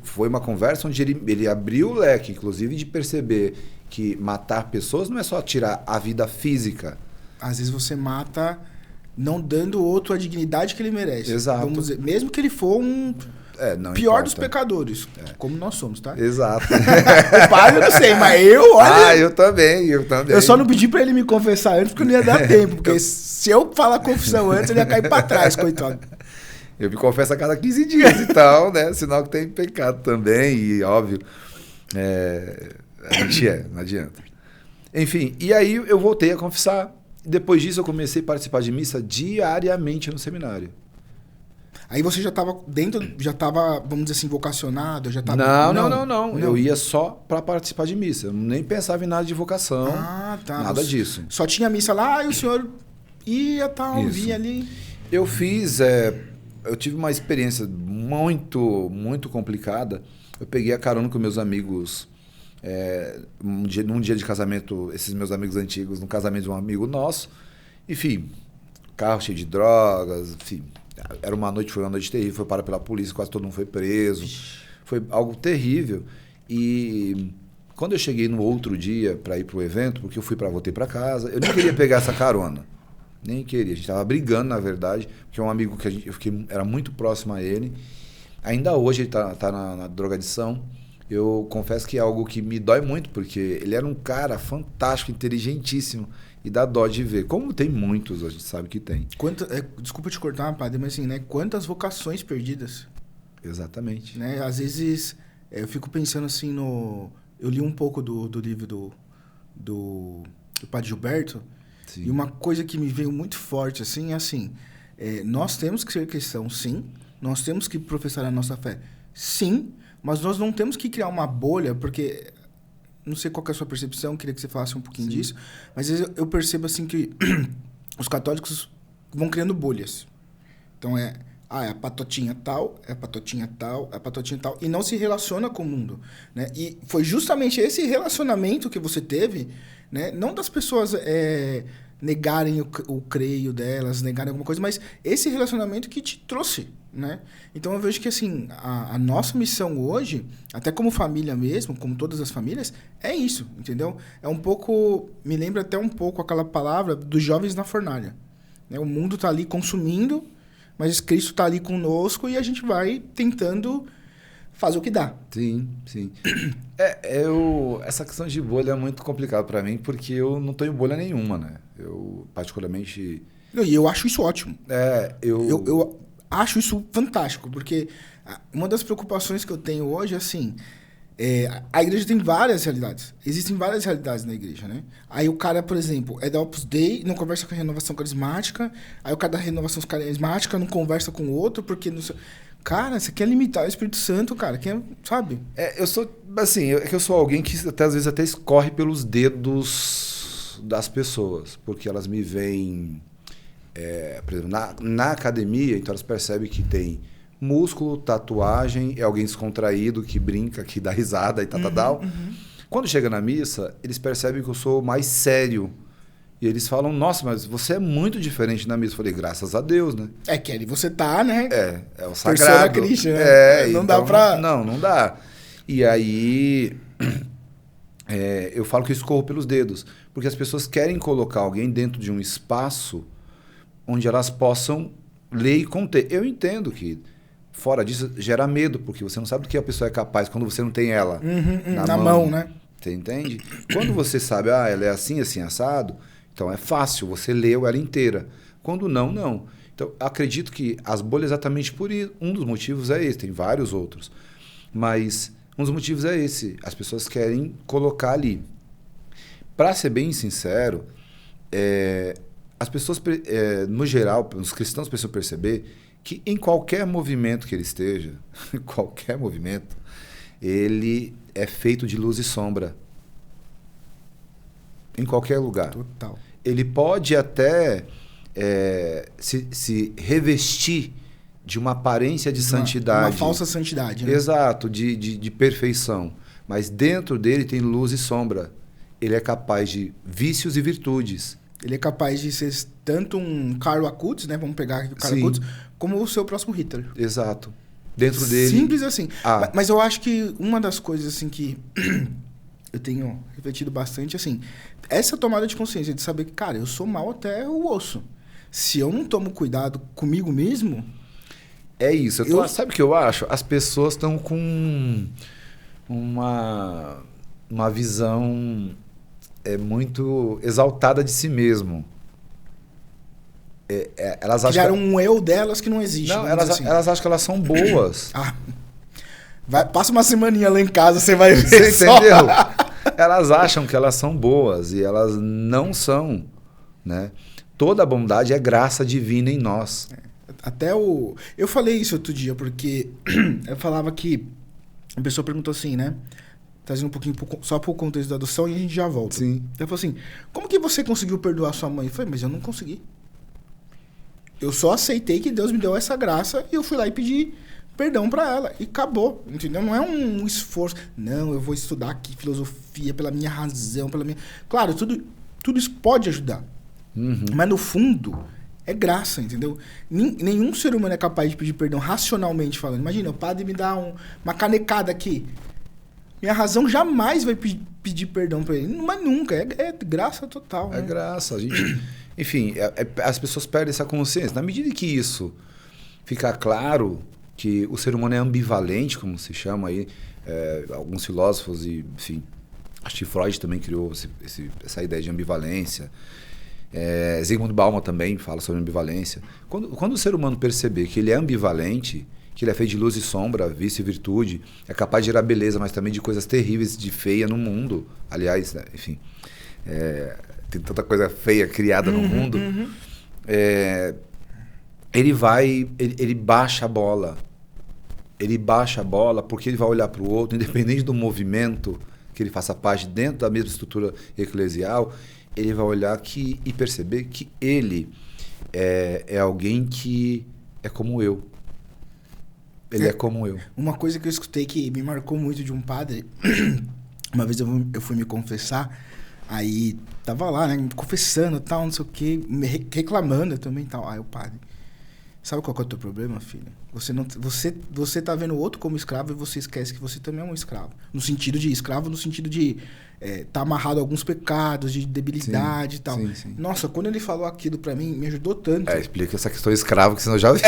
foi uma conversa onde ele abriu o leque, inclusive, de perceber que matar pessoas não é só tirar a vida física. Às vezes você mata não dando ao outro a dignidade que ele merece. Exato. Vamos dizer, mesmo que ele for um Não pior importa. dos pecadores, como nós somos, tá? Exato. O padre eu não sei, mas olha... Eu também. Eu só não pedi pra ele me confessar antes, porque não ia dar tempo. Porque se eu falar a confissão antes, ele ia cair pra trás, coitado. Eu me confesso a cada 15 dias e tal, né? Sinal que tem pecado também, e óbvio, a gente não adianta. Enfim, e aí eu voltei a confessar. Depois disso eu comecei a participar de missa diariamente no seminário. Aí você já estava vamos dizer assim, vocacionado? Já tava... Não. Eu ia só para participar de missa. Eu nem pensava em nada de vocação, nada disso. Só tinha missa lá e o senhor ia, tal, via ali. Eu eu tive uma experiência muito, muito complicada. Eu peguei a carona com meus amigos, num dia de casamento, esses meus amigos antigos, no casamento de um amigo nosso. Enfim, carro cheio de drogas, enfim... Foi uma noite terrível, foi parado pela polícia, quase todo mundo foi preso. Foi algo terrível. E quando eu cheguei no outro dia para ir para o evento, porque voltei para casa, eu nem queria pegar essa carona. Nem queria. A gente estava brigando, na verdade, porque é um amigo que era muito próximo a ele. Ainda hoje ele está na drogadição. Eu confesso que é algo que me dói muito, porque ele era um cara fantástico, inteligentíssimo. E dá dó de ver. Como tem muitos, a gente sabe que tem. Desculpa te cortar, padre, mas assim, né? Quantas vocações perdidas? Exatamente. Né? Às vezes, eu fico pensando assim Eu li um pouco do livro do padre Gilberto. Sim. E uma coisa que me veio muito forte, assim, é assim... nós temos que ser cristãos, sim. Nós temos que professar a nossa fé, sim. Mas nós não temos que criar uma bolha, porque... Não sei qual que é a sua percepção, queria que você falasse um pouquinho disso. Mas às vezes eu percebo assim que os católicos vão criando bolhas. Então é a patotinha tal, é a patotinha tal, é a patotinha tal. E não se relaciona com o mundo. Né? E foi justamente esse relacionamento que você teve, né? Não das pessoas negarem o creio delas, negarem alguma coisa, mas esse relacionamento que te trouxe. Né? Então eu vejo que assim, a nossa missão hoje, até como família mesmo, como todas as famílias, é isso, entendeu? É um pouco, me lembra até um pouco aquela palavra dos jovens na fornalha. Né? O mundo está ali consumindo, mas Cristo está ali conosco e a gente vai tentando fazer o que dá. Sim. Essa questão de bolha é muito complicada para mim, porque eu não tenho bolha nenhuma, né? Eu particularmente... E eu acho isso ótimo. Eu acho isso fantástico, porque uma das preocupações que eu tenho hoje é assim, a igreja tem várias realidades. Existem várias realidades na igreja, né? Aí o cara, por exemplo, é da Opus Dei, não conversa com a renovação carismática, aí o cara da renovação carismática não conversa com o outro, porque... Não sei... Cara, você quer limitar o Espírito Santo, cara, sabe? Eu sou alguém que às vezes até escorre pelos dedos das pessoas, porque elas me veem... por exemplo, na academia, então elas percebem que tem músculo, tatuagem, é alguém descontraído, que brinca, que dá risada e tal. Quando chega na missa, eles percebem que eu sou mais sério. E eles falam, nossa, mas você é muito diferente na missa. Eu falei, graças a Deus, né? Que ali você tá, né? É o sagrado. Persona Christi, né? Não então, dá pra... Não dá. E aí... eu falo que eu escorro pelos dedos. Porque as pessoas querem colocar alguém dentro de um espaço onde elas possam ler e conter. Eu entendo que, fora disso, gera medo, porque você não sabe do que a pessoa é capaz quando você não tem ela na mão, né? Você entende? Quando você sabe, ela é assim, assim, assado, então é fácil, você leu ela inteira. Quando não. Então, acredito que as bolhas, exatamente por isso, um dos motivos é esse, tem vários outros, mas um dos motivos é esse, as pessoas querem colocar ali. Para ser bem sincero, as pessoas, no geral, os cristãos precisam perceber que em qualquer movimento que ele esteja, qualquer movimento, ele é feito de luz e sombra. Em qualquer lugar. Total. Ele pode até se revestir de uma aparência de santidade. Uma falsa santidade. Né? Exato, de perfeição. Mas dentro dele tem luz e sombra. Ele é capaz de vícios e virtudes. Ele é capaz de ser tanto um Carlo Acutis, né? Vamos pegar aqui o Carlo Acutis, como o seu próximo Hitler. Exato. Dentro dele... Simples assim. Mas eu acho que uma das coisas assim que eu tenho refletido bastante, assim, essa tomada de consciência de saber que, cara, eu sou mal até o osso. Se eu não tomo cuidado comigo mesmo, É isso. Sabe o que eu acho? As pessoas estão com uma visão muito exaltada de si mesmo. Elas acham Criaram um eu delas que não existe. Não, elas acham que elas são boas. Passa uma semaninha lá em casa, você vai ver. Você entendeu? Elas acham que elas são boas e elas não são, né? Toda a bondade é graça divina em nós. Eu falei isso outro dia, porque eu falava que a pessoa perguntou assim, né? Trazendo um pouquinho só pro contexto da adoção e a gente já volta. Sim. Ela falou assim, como que você conseguiu perdoar sua mãe? Eu falei, mas eu não consegui. Eu só aceitei que Deus me deu essa graça e eu fui lá e pedi perdão pra ela. E acabou, entendeu? Não é um esforço. Não, eu vou estudar aqui filosofia pela minha razão, pela minha... Claro, tudo isso pode ajudar. Uhum. Mas no fundo, é graça, entendeu? Nenhum ser humano é capaz de pedir perdão racionalmente falando. Imagina, o padre me dá uma canecada aqui. Minha razão jamais vai pedir perdão pra ele. Mas nunca. É graça total. É né? graça. A gente... Enfim, as pessoas perdem essa consciência. Na medida que isso fica claro que o ser humano é ambivalente, como se chama aí, alguns filósofos, e, enfim, acho que Freud também criou essa ideia de ambivalência. Zygmunt Bauman também fala sobre ambivalência. Quando o ser humano perceber que ele é ambivalente, que ele é feito de luz e sombra, vício e virtude, é capaz de gerar beleza, mas também de coisas terríveis, de feia no mundo. Aliás, né, enfim... tem tanta coisa feia criada no mundo, ele baixa a bola. Ele baixa a bola porque ele vai olhar para o outro, independente do movimento que ele faça parte dentro da mesma estrutura eclesial, ele vai olhar e perceber que ele é alguém que é como eu. Ele é como eu. Uma coisa que eu escutei que me marcou muito de um padre, uma vez eu fui me confessar, aí tava lá, né, me confessando, tal, não sei o quê, reclamando também, tal. Aí o padre, sabe qual que é o teu problema, filho? Você tá vendo o outro como escravo e você esquece que você também é um escravo. No sentido de escravo, no sentido de tá amarrado a alguns pecados, de debilidade e tal. Sim. Nossa, quando ele falou aquilo pra mim, me ajudou tanto. Explica essa questão de escravo, que senão eu já vi.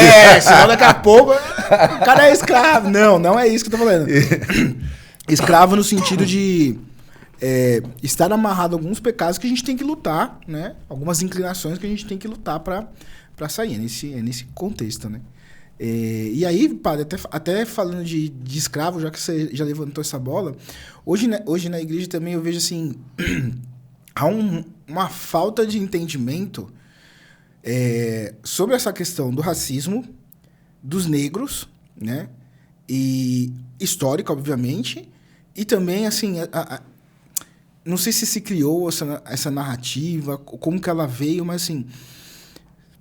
Senão daqui a pouco o cara é escravo. Não é isso que eu tô falando. Escravo no sentido de estar amarrado a alguns pecados que a gente tem que lutar, né? Algumas inclinações que a gente tem que lutar pra sair. É nesse contexto, né? E aí, padre, até falando de escravo, já que você já levantou essa bola, hoje na igreja também eu vejo assim, há uma falta de entendimento sobre essa questão do racismo, dos negros, né? E histórica, obviamente, e também, assim, não sei se criou essa narrativa, como que ela veio, mas assim...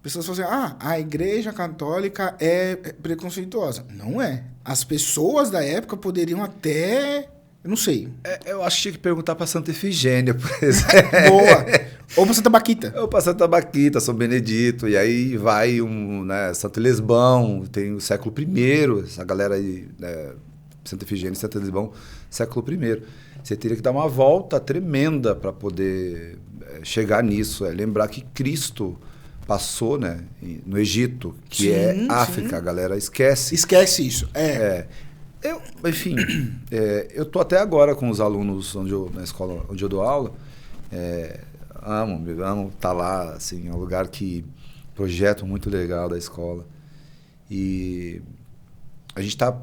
Pessoas falam assim, a igreja católica é preconceituosa. Não é. As pessoas da época poderiam até... Eu não sei. Eu acho que tinha que perguntar para Santa Efigênia, por exemplo. Boa. Ou para Santa Baquita. Ou para Santa Baquita, São Benedito. E aí vai Santo Lesbão, tem o século I, essa galera aí, né, Santa Efigênia e Santo Lesbão, século I. Você teria que dar uma volta tremenda para poder chegar nisso. Lembrar que Cristo... passou, né, no Egito, que África, a galera esquece. Esquece isso, Enfim, eu tô até agora com os alunos na escola onde eu dou aula, amo estar lá, assim, é um lugar que projeto muito legal da escola. E a gente está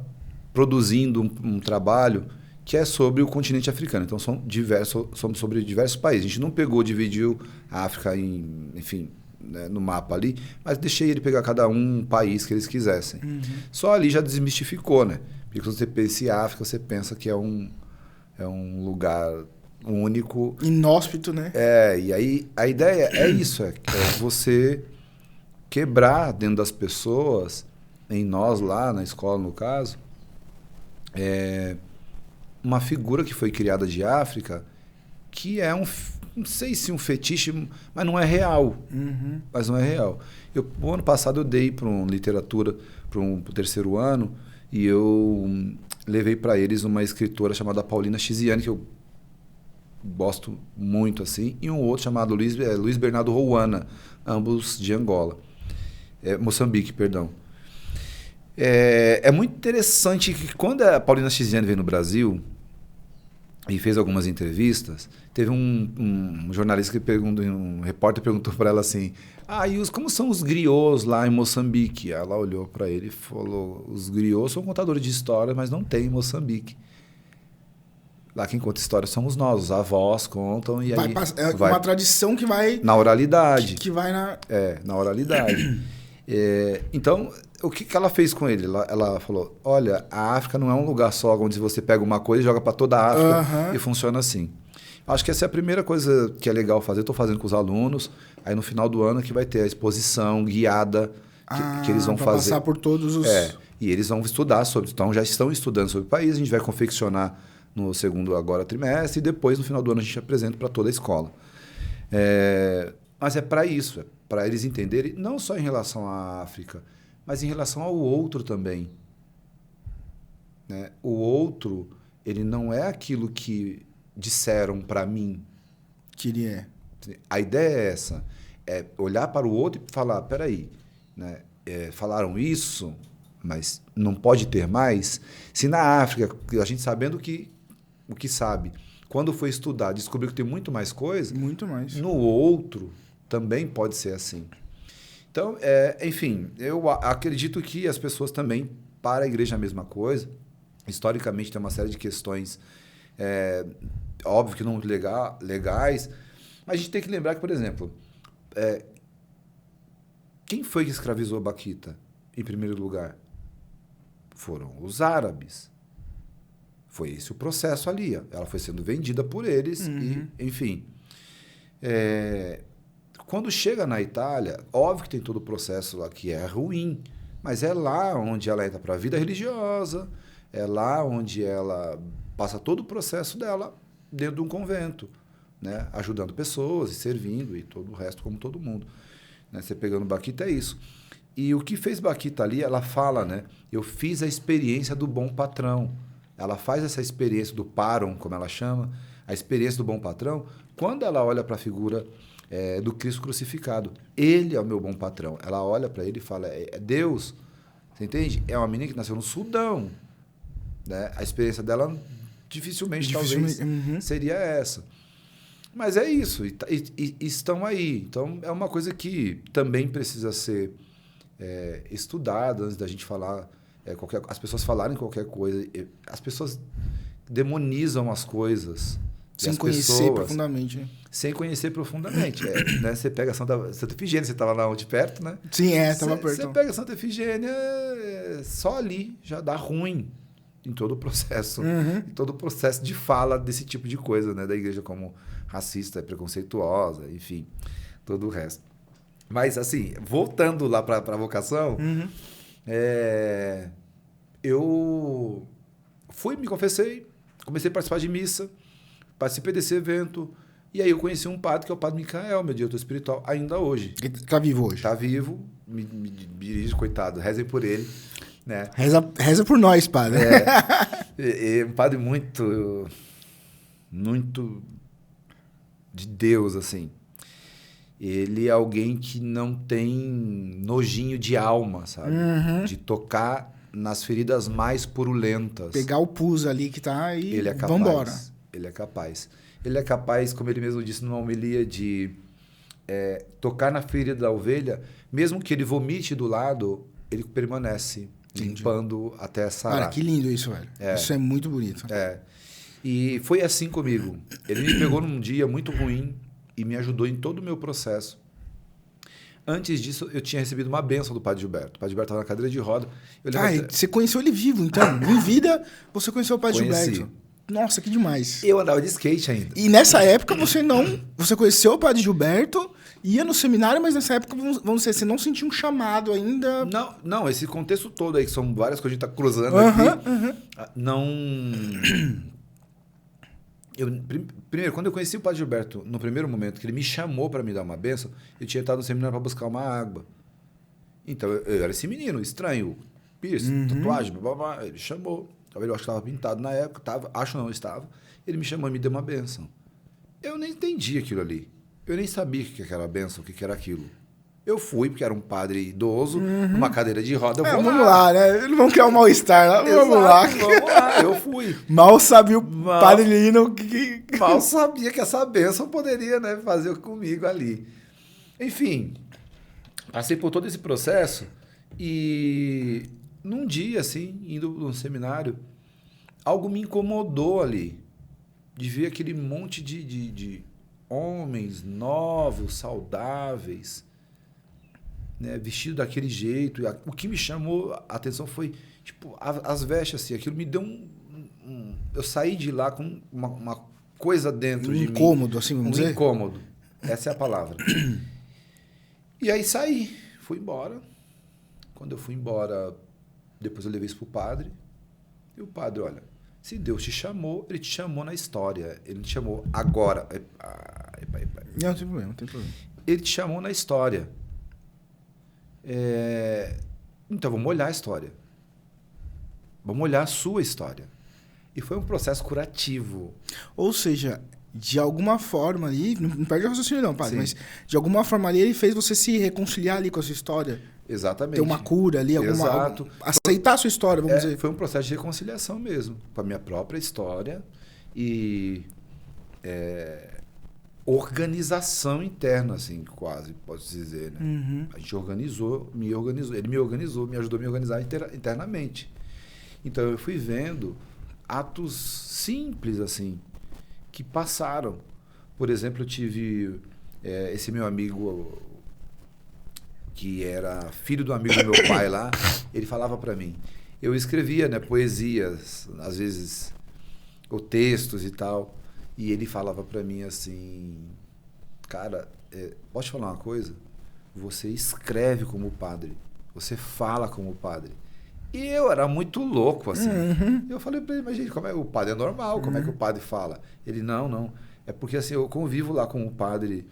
produzindo um trabalho que é sobre o continente africano. Então, somos sobre diversos países. A gente não dividiu a África enfim, né, no mapa ali, mas deixei ele pegar cada um país que eles quisessem. Uhum. Só ali já desmistificou, né? Porque quando você pensa em África, você pensa que é um lugar único. Inóspito, né? E aí a ideia é isso, é você quebrar dentro das pessoas, em nós lá na escola, no caso, uma figura que foi criada de África, que é não sei se um fetiche, mas não é real. Uhum. Mas não é real. O ano passado eu dei para literatura, para o terceiro ano, e eu levei para eles uma escritora chamada Paulina Chiziane, que eu gosto muito, assim, e um outro chamado Luiz Bernardo Rouana, ambos de Angola. Moçambique, perdão. É muito interessante que quando a Paulina Chiziane veio no Brasil e fez algumas entrevistas, teve um jornalista que perguntou, um repórter perguntou para ela assim, como são os griots lá em Moçambique? Ela olhou para ele e falou, os griots são contadores de histórias, mas não tem em Moçambique. Lá quem conta histórias somos nós, os avós contam e aí... vai uma tradição que vai... Na oralidade. Que vai na... Na oralidade. Então, o que ela fez com ele? Ela falou, olha, a África não é um lugar só onde você pega uma coisa e joga para toda a África e funciona assim. Acho que essa é a primeira coisa que é legal fazer. Estou fazendo com os alunos. Aí no final do ano que vai ter a exposição guiada que eles vão fazer. Passar por todos os... E eles vão estudar sobre... Então, já estão estudando sobre o país. A gente vai confeccionar no segundo agora trimestre e depois, no final do ano, a gente apresenta para toda a escola. Mas é para isso, para eles entenderem, não só em relação à África, mas em relação ao outro também. Né? O outro, ele não é aquilo que disseram para mim. Que ele é. A ideia é essa, é olhar para o outro e falar, peraí, né? Falaram isso, mas não pode ter mais? Se na África, a gente sabendo o que sabe, quando foi estudar, descobriu que tem muito mais coisa, muito mais. No outro também pode ser assim. Então, enfim, eu acredito que as pessoas também, para a igreja, é a mesma coisa. Historicamente, tem uma série de questões, óbvio que não muito legais, mas a gente tem que lembrar que, por exemplo, quem foi que escravizou Baquita, em primeiro lugar? Foram os árabes. Foi esse o processo ali. Ela foi sendo vendida por eles, e, enfim. Quando chega na Itália, óbvio que tem todo o processo lá que é ruim, mas é lá onde ela entra para a vida religiosa, é lá onde ela passa todo o processo dela dentro de um convento, né? Ajudando pessoas e servindo e todo o resto, como todo mundo. Né? Você pegando Baquita é isso. E o que fez Baquita ali, ela fala, né? Eu fiz a experiência do bom patrão. Ela faz essa experiência do paron, como ela chama, a experiência do bom patrão, quando ela olha para a figura do Cristo crucificado. Ele é o meu bom patrão. Ela olha para ele e fala, é Deus. Você entende? É uma menina que nasceu no Sudão. Né? A experiência dela dificilmente talvez, seria essa. Mas é isso. E estão aí. Então, é uma coisa que também precisa ser estudada antes da gente falar... as pessoas falarem qualquer coisa. As pessoas demonizam as coisas. Sem conhecer profundamente. Sem conhecer profundamente. Né? Você pega Santa Efigênia, você estava lá onde perto, né? Sim, estava perto. Você pega Santa Efigênia, só ali já dá ruim em todo o processo. Em todo o processo de fala desse tipo de coisa, né? Da igreja como racista, preconceituosa, enfim, todo o resto. Mas, assim, voltando lá para a vocação, eu me confessei, comecei a participar de missa, participei desse evento, e aí eu conheci um padre, que é o Padre Micael, meu diretor espiritual, ainda hoje. Ele está vivo hoje? Está vivo, me dirige, coitado, rezem por ele. Né? Reza por nós, padre. É um padre muito de Deus, assim. Ele é alguém que não tem nojinho de alma, sabe? De tocar nas feridas mais purulentas. Pegar o pus ali que tá e ele é capaz, vambora. Ele é capaz. Ele é capaz, como ele mesmo disse numa homilia, de tocar na ferida da ovelha, mesmo que ele vomite do lado, ele permanece limpando até sarar. Cara, que lindo isso, velho. Isso é muito bonito. E foi assim comigo. Ele me pegou num dia muito ruim e me ajudou em todo o meu processo. Antes disso, eu tinha recebido uma bênção do Padre Gilberto. O Padre Gilberto estava na cadeira de roda. Você conheceu ele vivo, então? Em vida, você conheceu o Padre Gilberto. Nossa, que demais. Eu andava de skate ainda. E nessa época, você conheceu o Padre Gilberto, ia no seminário, mas nessa época, vamos dizer, você não sentiu um chamado ainda? Não, esse contexto todo aí, que são várias coisas que a gente está cruzando aqui, não... Primeiro, quando eu conheci o Padre Gilberto, no primeiro momento que ele me chamou para me dar uma bênção, eu tinha estado no seminário para buscar uma água. Então, eu era esse menino estranho, piercing, tatuagem, blá, blá, blá. Ele chamou. Eu acho que estava pintado na época, estava. Ele me chamou e me deu uma bênção. Eu nem entendi aquilo ali. Eu nem sabia o que era a bênção, o que era aquilo. Eu fui, porque era um padre idoso, numa cadeira de roda. Vamos lá, né? Eles vão criar um mal-estar lá. Vamos lá. Vamos lá, eu fui. Mal sabia o padre Lino que... Mal sabia que essa bênção poderia, né, fazer comigo ali. Enfim, passei por todo esse processo e num dia, assim, indo num seminário, algo me incomodou ali, de ver aquele monte de homens novos, saudáveis, né, vestido daquele jeito. O que me chamou a atenção foi, tipo, as vestes, assim, aquilo me deu eu saí de lá com uma coisa dentro de mim. Incômodo, assim, vamos dizer? Incômodo, essa é a palavra. E aí saí, fui embora. Quando eu fui embora, depois eu levei isso pro padre. E o padre, olha, se Deus te chamou, ele te chamou na história. Ele te chamou agora. Não tem problema, não tem problema. Ele te chamou na história. Então, vamos olhar a história. Vamos olhar a sua história. E foi um processo curativo. Ou seja, de alguma forma ali, não perde o raciocínio não, padre, Sim. mas de alguma forma ali ele fez você se reconciliar ali com a sua história. Exatamente. Ter uma cura ali, Exato. aceitar a sua história, vamos dizer. Foi um processo de reconciliação mesmo, com a minha própria história e organização interna, assim, quase, posso dizer, né? Uhum. A gente me organizou, ele me organizou, me ajudou a me organizar internamente. Então, eu fui vendo atos simples, assim, que passaram. Por exemplo, eu tive esse meu amigo, que era filho do amigo do meu pai lá, ele falava para mim. Eu escrevia, né, poesias, às vezes, ou textos e tal, e ele falava para mim assim, cara, posso te falar uma coisa? Você escreve como padre, você fala como padre. E eu era muito louco, assim. Uhum. Eu falei para ele, mas gente, como o padre é normal, como é que o padre fala? Ele, não. É porque assim, eu convivo lá com o padre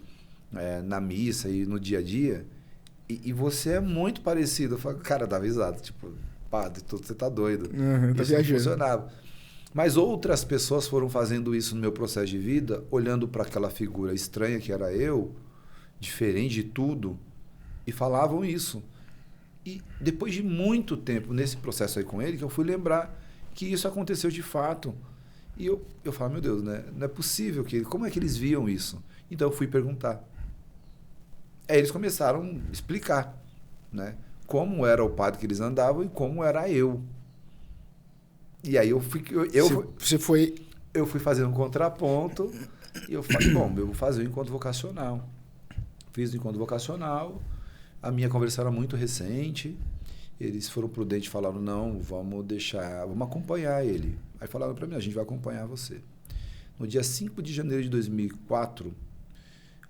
na missa e no dia a dia, e você é muito parecido. Eu falo, cara, dava risada, tipo, padre, você tá doido. Tá Isso não viajando. funcionava. Mas outras pessoas foram fazendo isso no meu processo de vida, olhando para aquela figura estranha que era eu, diferente de tudo, e falavam isso. E depois de muito tempo nesse processo aí com ele, que eu fui lembrar que isso aconteceu de fato. E eu falo, meu Deus, né? Não é possível como é que eles viam isso? Então eu fui perguntar. Aí eles começaram a explicar, né? Como era o padre que eles andavam e como era eu. E aí eu fui fazer um contraponto e eu falei, bom, eu vou fazer um encontro vocacional. Fiz o encontro vocacional. A minha conversa era muito recente, eles foram prudentes e falaram, não, vamos acompanhar ele. Aí falaram para mim, a gente vai acompanhar você. No dia 5 de janeiro de 2004,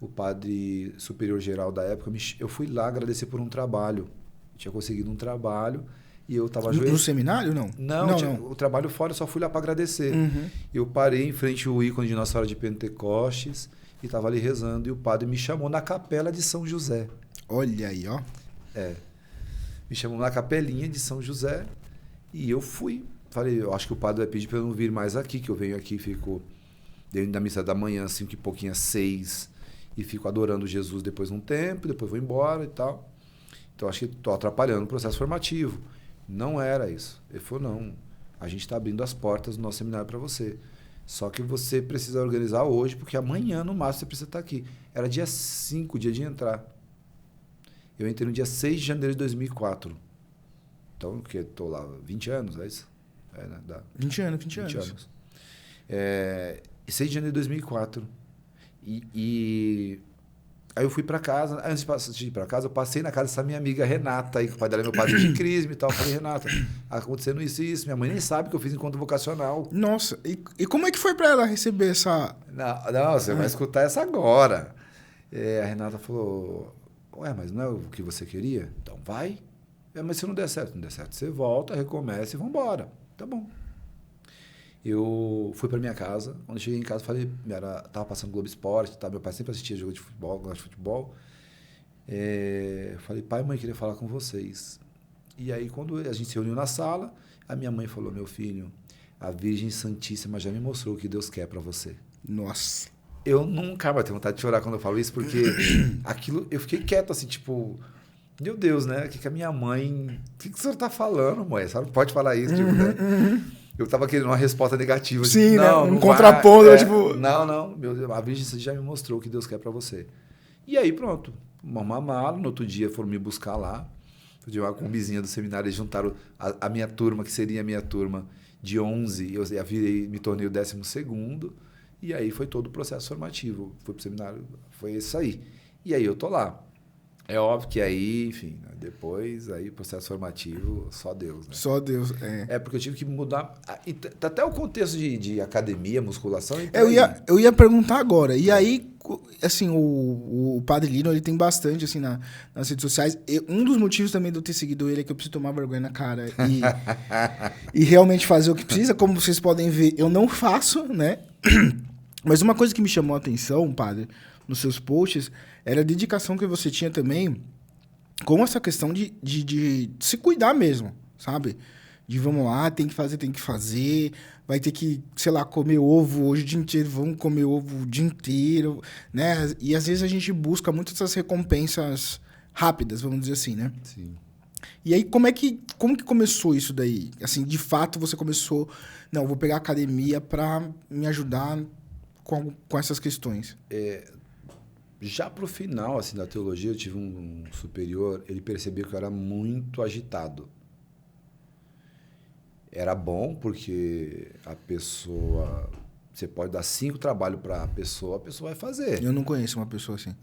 o padre superior geral da época, eu fui lá agradecer por um trabalho. Eu tinha conseguido um trabalho e eu estava No seminário, não? Não. O trabalho fora, eu só fui lá para agradecer. Uhum. Eu parei em frente ao ícone de Nossa Senhora de Pentecostes e estava ali rezando e o padre me chamou na capela de São José. Olha aí, ó. Me chamou na capelinha de São José e eu fui. Falei, eu acho que o padre vai pedir para eu não vir mais aqui, que eu venho aqui e fico dentro da missa da manhã, 5 e pouquinho, 6, e fico adorando Jesus depois de um tempo, depois vou embora e tal. Então, acho que estou atrapalhando o processo formativo. Não era isso. Ele falou, não, a gente está abrindo as portas do nosso seminário para você. Só que você precisa organizar hoje, porque amanhã, no máximo, você precisa estar aqui. Era dia 5, dia de entrar. Eu entrei no dia 6 de janeiro de 2004. Então, que estou lá 20 anos, é isso? Né? 20 anos. E 6 de janeiro de 2004. E aí eu fui para casa. Antes de ir para casa, eu passei na casa dessa minha amiga Renata, aí, que o pai dela é meu padre de crisma e tal. Eu falei, Renata, acontecendo isso e isso. Minha mãe nem sabe que eu fiz encontro vocacional. Nossa, e como é que foi para ela receber essa... Não, você vai escutar essa agora. A Renata falou... Ué, mas não é o que você queria? Então vai. Mas se não der certo, você volta, recomeça e vambora. Tá bom. Eu fui para minha casa. Quando eu cheguei em casa, falei, tava passando Globo Esporte, tá? Meu pai sempre assistia jogo de futebol, gosta de futebol. Falei, pai e mãe, queria falar com vocês. E aí, quando a gente se reuniu na sala, a minha mãe falou, meu filho, a Virgem Santíssima já me mostrou o que Deus quer para você. Nossa. Eu nunca vou ter vontade de chorar quando eu falo isso, porque aquilo, eu fiquei quieto, assim, tipo, meu Deus, né? O que a minha mãe. O que o senhor tá falando, mãe? A senhora não pode falar isso, tipo, né? Eu tava querendo uma resposta negativa. Sim, tipo, não, né? Um não contraponto, vai, tipo. Não, meu Deus, a Virgem já me mostrou o que Deus quer pra você. E aí, pronto. Uma mala, no outro dia foram me buscar lá. Eu tinha uma combizinha do seminário, eles juntaram a minha turma, que seria a minha turma, de 11, eu me tornei o 12º. E aí foi todo o processo formativo. Fui pro seminário, foi isso aí. E aí eu tô lá. É óbvio que aí, enfim, depois, aí processo formativo, só Deus, né? Só Deus, É porque eu tive que mudar, até o contexto de academia, musculação. Eu ia perguntar agora. E aí, assim, o Padre Lino, ele tem bastante, assim, nas redes sociais. Um dos motivos também de eu ter seguido ele é que eu preciso tomar vergonha na cara e realmente fazer o que precisa. Como vocês podem ver, eu não faço, né? Mas uma coisa que me chamou a atenção, Padre, nos seus posts, era a dedicação que você tinha também com essa questão de se cuidar mesmo, sabe? De vamos lá, tem que fazer, vai ter que, sei lá, comer ovo hoje o dia inteiro, vamos comer ovo o dia inteiro, né? E às vezes a gente busca muito essas recompensas rápidas, vamos dizer assim, né? Sim. E aí, como que começou isso daí? Assim, de fato, você começou, não, vou pegar a academia para me ajudar com essas questões. Já pro final, assim, da teologia, eu tive um superior, ele percebeu que eu era muito agitado. Era bom porque a pessoa... Você pode dar 5 trabalhos para a pessoa vai fazer. Eu não conheço uma pessoa assim.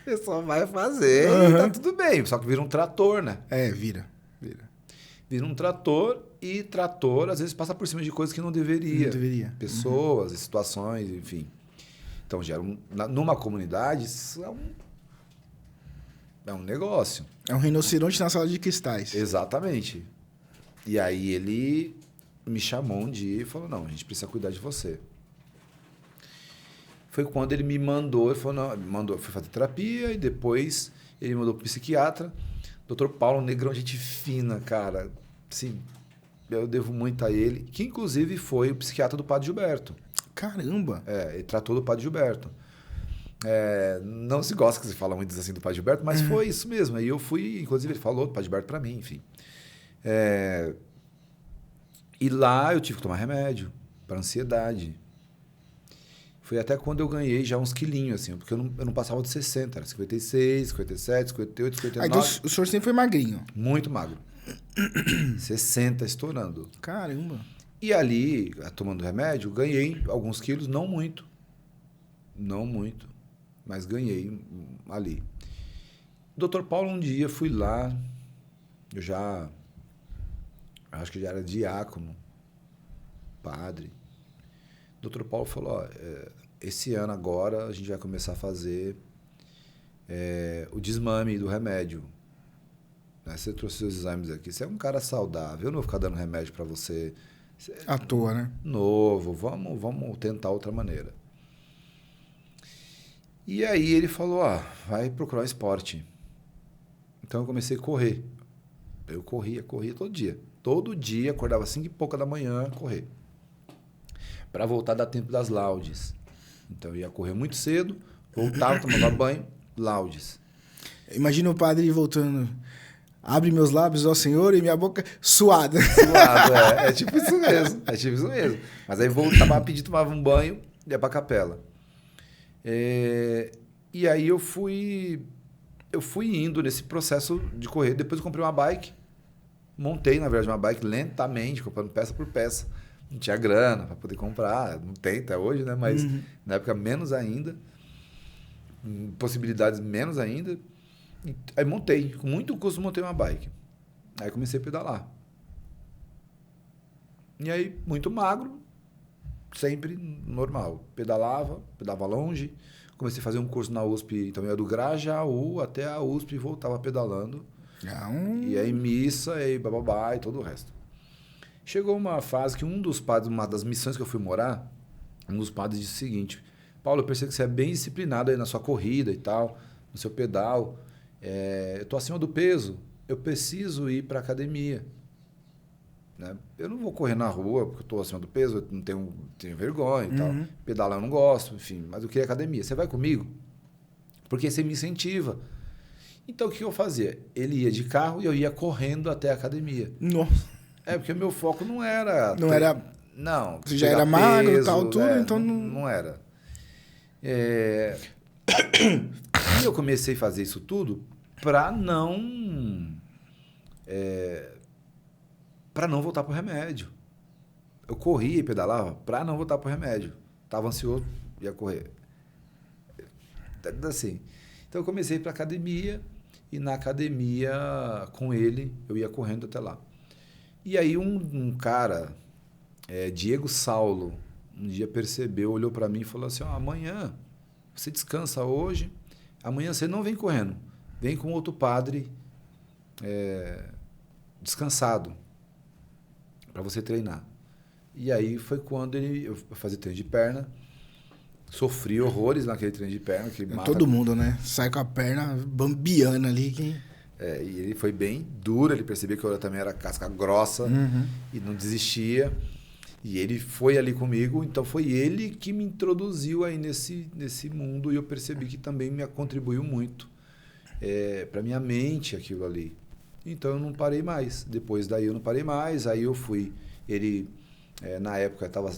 A pessoa vai fazer e tá tudo bem. Só que vira um trator, né? Vira. Vira um trator e trator, às vezes, passa por cima de coisas que não deveria. Não deveria. Pessoas, situações, enfim. Então, numa comunidade, isso é um negócio. É um rinoceronte na sala de cristais. Exatamente. E aí ele me chamou um dia e falou, não, a gente precisa cuidar de você. Foi quando ele me mandou, ele falou, não, eu fui fazer terapia e depois ele me mandou pro psiquiatra. Dr. Paulo Negrão, gente fina, cara. Sim, eu devo muito a ele, que inclusive foi o psiquiatra do Padre Gilberto. Caramba! Ele tratou do Padre Gilberto. Não se gosta que se fala muito assim do Padre Gilberto, mas foi isso mesmo. Aí eu fui, inclusive ele falou do Padre Gilberto para mim, enfim. E lá eu tive que tomar remédio para ansiedade. Foi até quando eu ganhei já uns quilinhos, assim, porque eu não passava de 60, era 56, 57, 58, 59. Então o senhor sempre foi magrinho. Muito magro. 60 estourando. Caramba. E ali, tomando remédio, ganhei alguns quilos, não muito, mas ganhei ali. Dr. Paulo, um dia fui lá, acho que já era diácono, padre. Dr. Paulo falou, esse ano agora a gente vai começar a fazer o desmame do remédio. Você trouxe seus exames aqui, você é um cara saudável, eu não vou ficar dando remédio para você. À toa, né? Novo, vamos tentar outra maneira. E aí ele falou, vai procurar esporte. Então eu comecei a correr. Eu corria todo dia. Todo dia, acordava 5 e pouca da manhã, correr. Para voltar a dar tempo das laudes. Então eu ia correr muito cedo, voltava, tomava banho, laudes. Imagina o padre voltando... Abre meus lábios, ó Senhor, e minha boca suada. Suado, é tipo isso mesmo. Mas aí voltava a pedir, tomava um banho e ia pra capela. E aí eu fui indo nesse processo de correr. Depois eu comprei uma bike, montei, na verdade, uma bike lentamente, comprando peça por peça. Não tinha grana para poder comprar, não tem até hoje, né? Mas na época menos ainda, possibilidades menos ainda. Aí montei, com muito custo montei uma bike. Aí comecei a pedalar. E aí, muito magro, sempre normal. Pedalava longe. Comecei a fazer um curso na USP, então eu ia do Grajaú até a USP e voltava pedalando. E aí missa, e bababá e todo o resto. Chegou uma fase que um dos padres, uma das missões que eu fui morar, um dos padres disse o seguinte, Paulo, eu percebo que você é bem disciplinado aí na sua corrida e tal, no seu pedal. Eu tô acima do peso, eu preciso ir para academia. né? Eu não vou correr na rua porque eu estou acima do peso, eu não tenho vergonha e tal. Pedalar eu não gosto, enfim. Mas eu queria academia. Você vai comigo? Porque você me incentiva. Então, o que eu fazia? Ele ia de carro e eu ia correndo até a academia. Nossa. Porque o meu foco não era... Não era... Não. Você já era magro e tal, tudo, então... Não era. E eu comecei a fazer isso tudo para não voltar pro remédio. Eu corria e pedalava para não voltar pro remédio. Tava ansioso, ia correr. Assim. Então eu comecei para academia e na academia com ele eu ia correndo até lá. E aí um cara, Diego Saulo, um dia percebeu, olhou para mim e falou assim: amanhã você descansa hoje, amanhã você não vem correndo, vem com outro padre descansado para você treinar. E aí foi quando eu fazia treino de perna, sofri horrores naquele treino de perna. Que mata... Todo mundo, né? Sai com a perna bambiana ali. E ele foi bem duro, ele percebeu que eu também era casca grossa e não desistia. E ele foi ali comigo, então foi ele que me introduziu aí nesse mundo e eu percebi que também me contribuiu muito para minha mente aquilo ali. Então eu não parei mais. Depois daí eu não parei mais, aí eu fui... Ele, na época, estava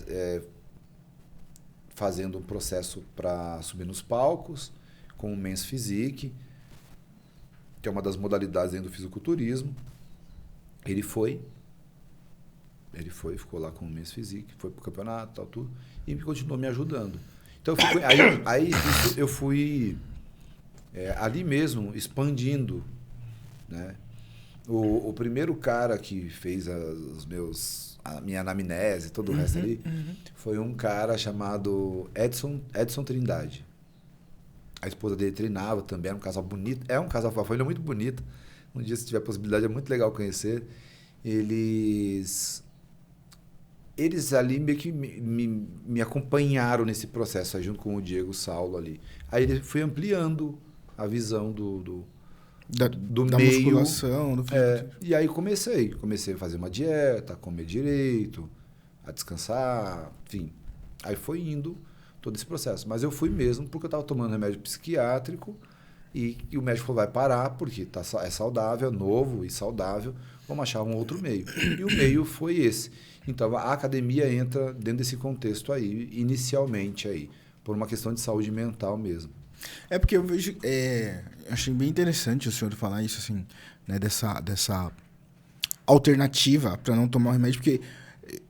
fazendo um processo para subir nos palcos com o Men's Physique, que é uma das modalidades dentro do fisiculturismo. Ele foi, ficou lá com o Men's Physique, foi pro campeonato, tal, tudo, e continuou me ajudando. Então eu fui ali mesmo expandindo, né? O primeiro cara que fez a minha anamnese, todo o resto ali, foi um cara chamado Edson Trindade. A esposa dele treinava também, era um casal bonito. É um casal, uma família muito bonita. Um dia, se tiver possibilidade, é muito legal conhecer. Eles ali meio que me acompanharam nesse processo, aí, junto com o Diego Saulo ali. Aí ele foi ampliando a visão da meio, musculação, do e aí comecei a fazer uma dieta, a comer direito, a descansar, enfim. Aí foi indo todo esse processo. Mas eu fui mesmo porque eu estava tomando remédio psiquiátrico e o médico falou: vai parar porque é saudável, é novo e saudável, vamos achar um outro meio. E o meio foi esse. Então a academia entra dentro desse contexto aí, inicialmente aí, por uma questão de saúde mental mesmo. Porque eu vejo... achei bem interessante o senhor falar isso, assim, né, dessa alternativa para não tomar o remédio, porque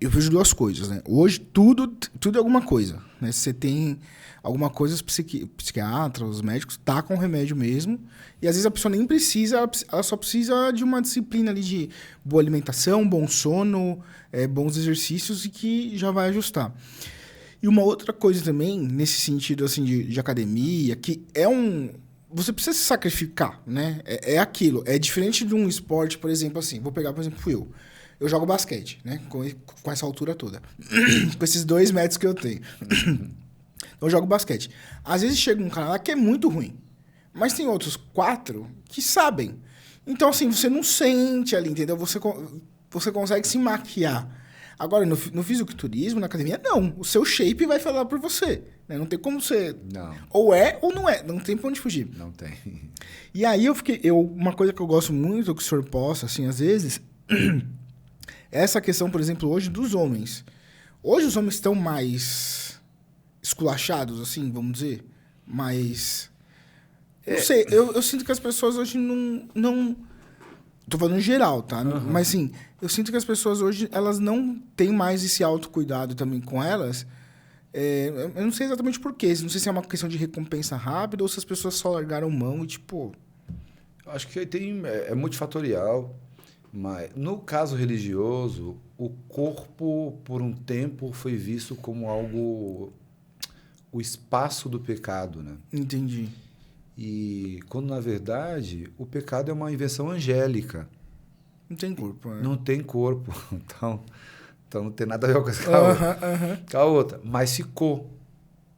eu vejo duas coisas, né? Hoje, tudo é alguma coisa, né? Você tem alguma coisa, os psiquiatras, os médicos, com remédio mesmo, e às vezes a pessoa nem precisa, ela só precisa de uma disciplina ali de boa alimentação, bom sono, bons exercícios, e que já vai ajustar. E uma outra coisa também, nesse sentido assim, de academia, que você precisa se sacrificar, né? É aquilo. É diferente de um esporte, por exemplo, assim. Vou pegar, por exemplo, eu jogo basquete, né? Com essa altura toda. Com esses 2 metros que eu tenho. Eu jogo basquete. Às vezes chega um cara lá que é muito ruim. Mas tem outros 4 que sabem. Então, assim, você não sente ali, entendeu? Você consegue se maquiar. Agora, no fisiculturismo, na academia, não. O seu shape vai falar por você. Né? Não tem como você... Não. Ou é ou não é. Não tem pra onde fugir. Não tem. E aí uma coisa que eu gosto muito que o senhor posta, assim, às vezes, é essa questão, por exemplo, hoje dos homens. Hoje os homens estão mais esculachados, assim, vamos dizer. Mais... Não sei, eu sinto que as pessoas hoje não... Tô falando em geral, tá? Mas, assim, eu sinto que as pessoas hoje, elas não têm mais esse autocuidado também com elas. Eu não sei exatamente por quê. Não sei se é uma questão de recompensa rápida ou se as pessoas só largaram mão e, tipo... Acho que é multifatorial. Mas, no caso religioso, o corpo, por um tempo, foi visto como algo... o espaço do pecado, né? Entendi. E quando, na verdade, o pecado é uma invenção angélica. Não tem corpo, né? Não tem corpo. Então não tem nada a ver com a outra. Mas ficou,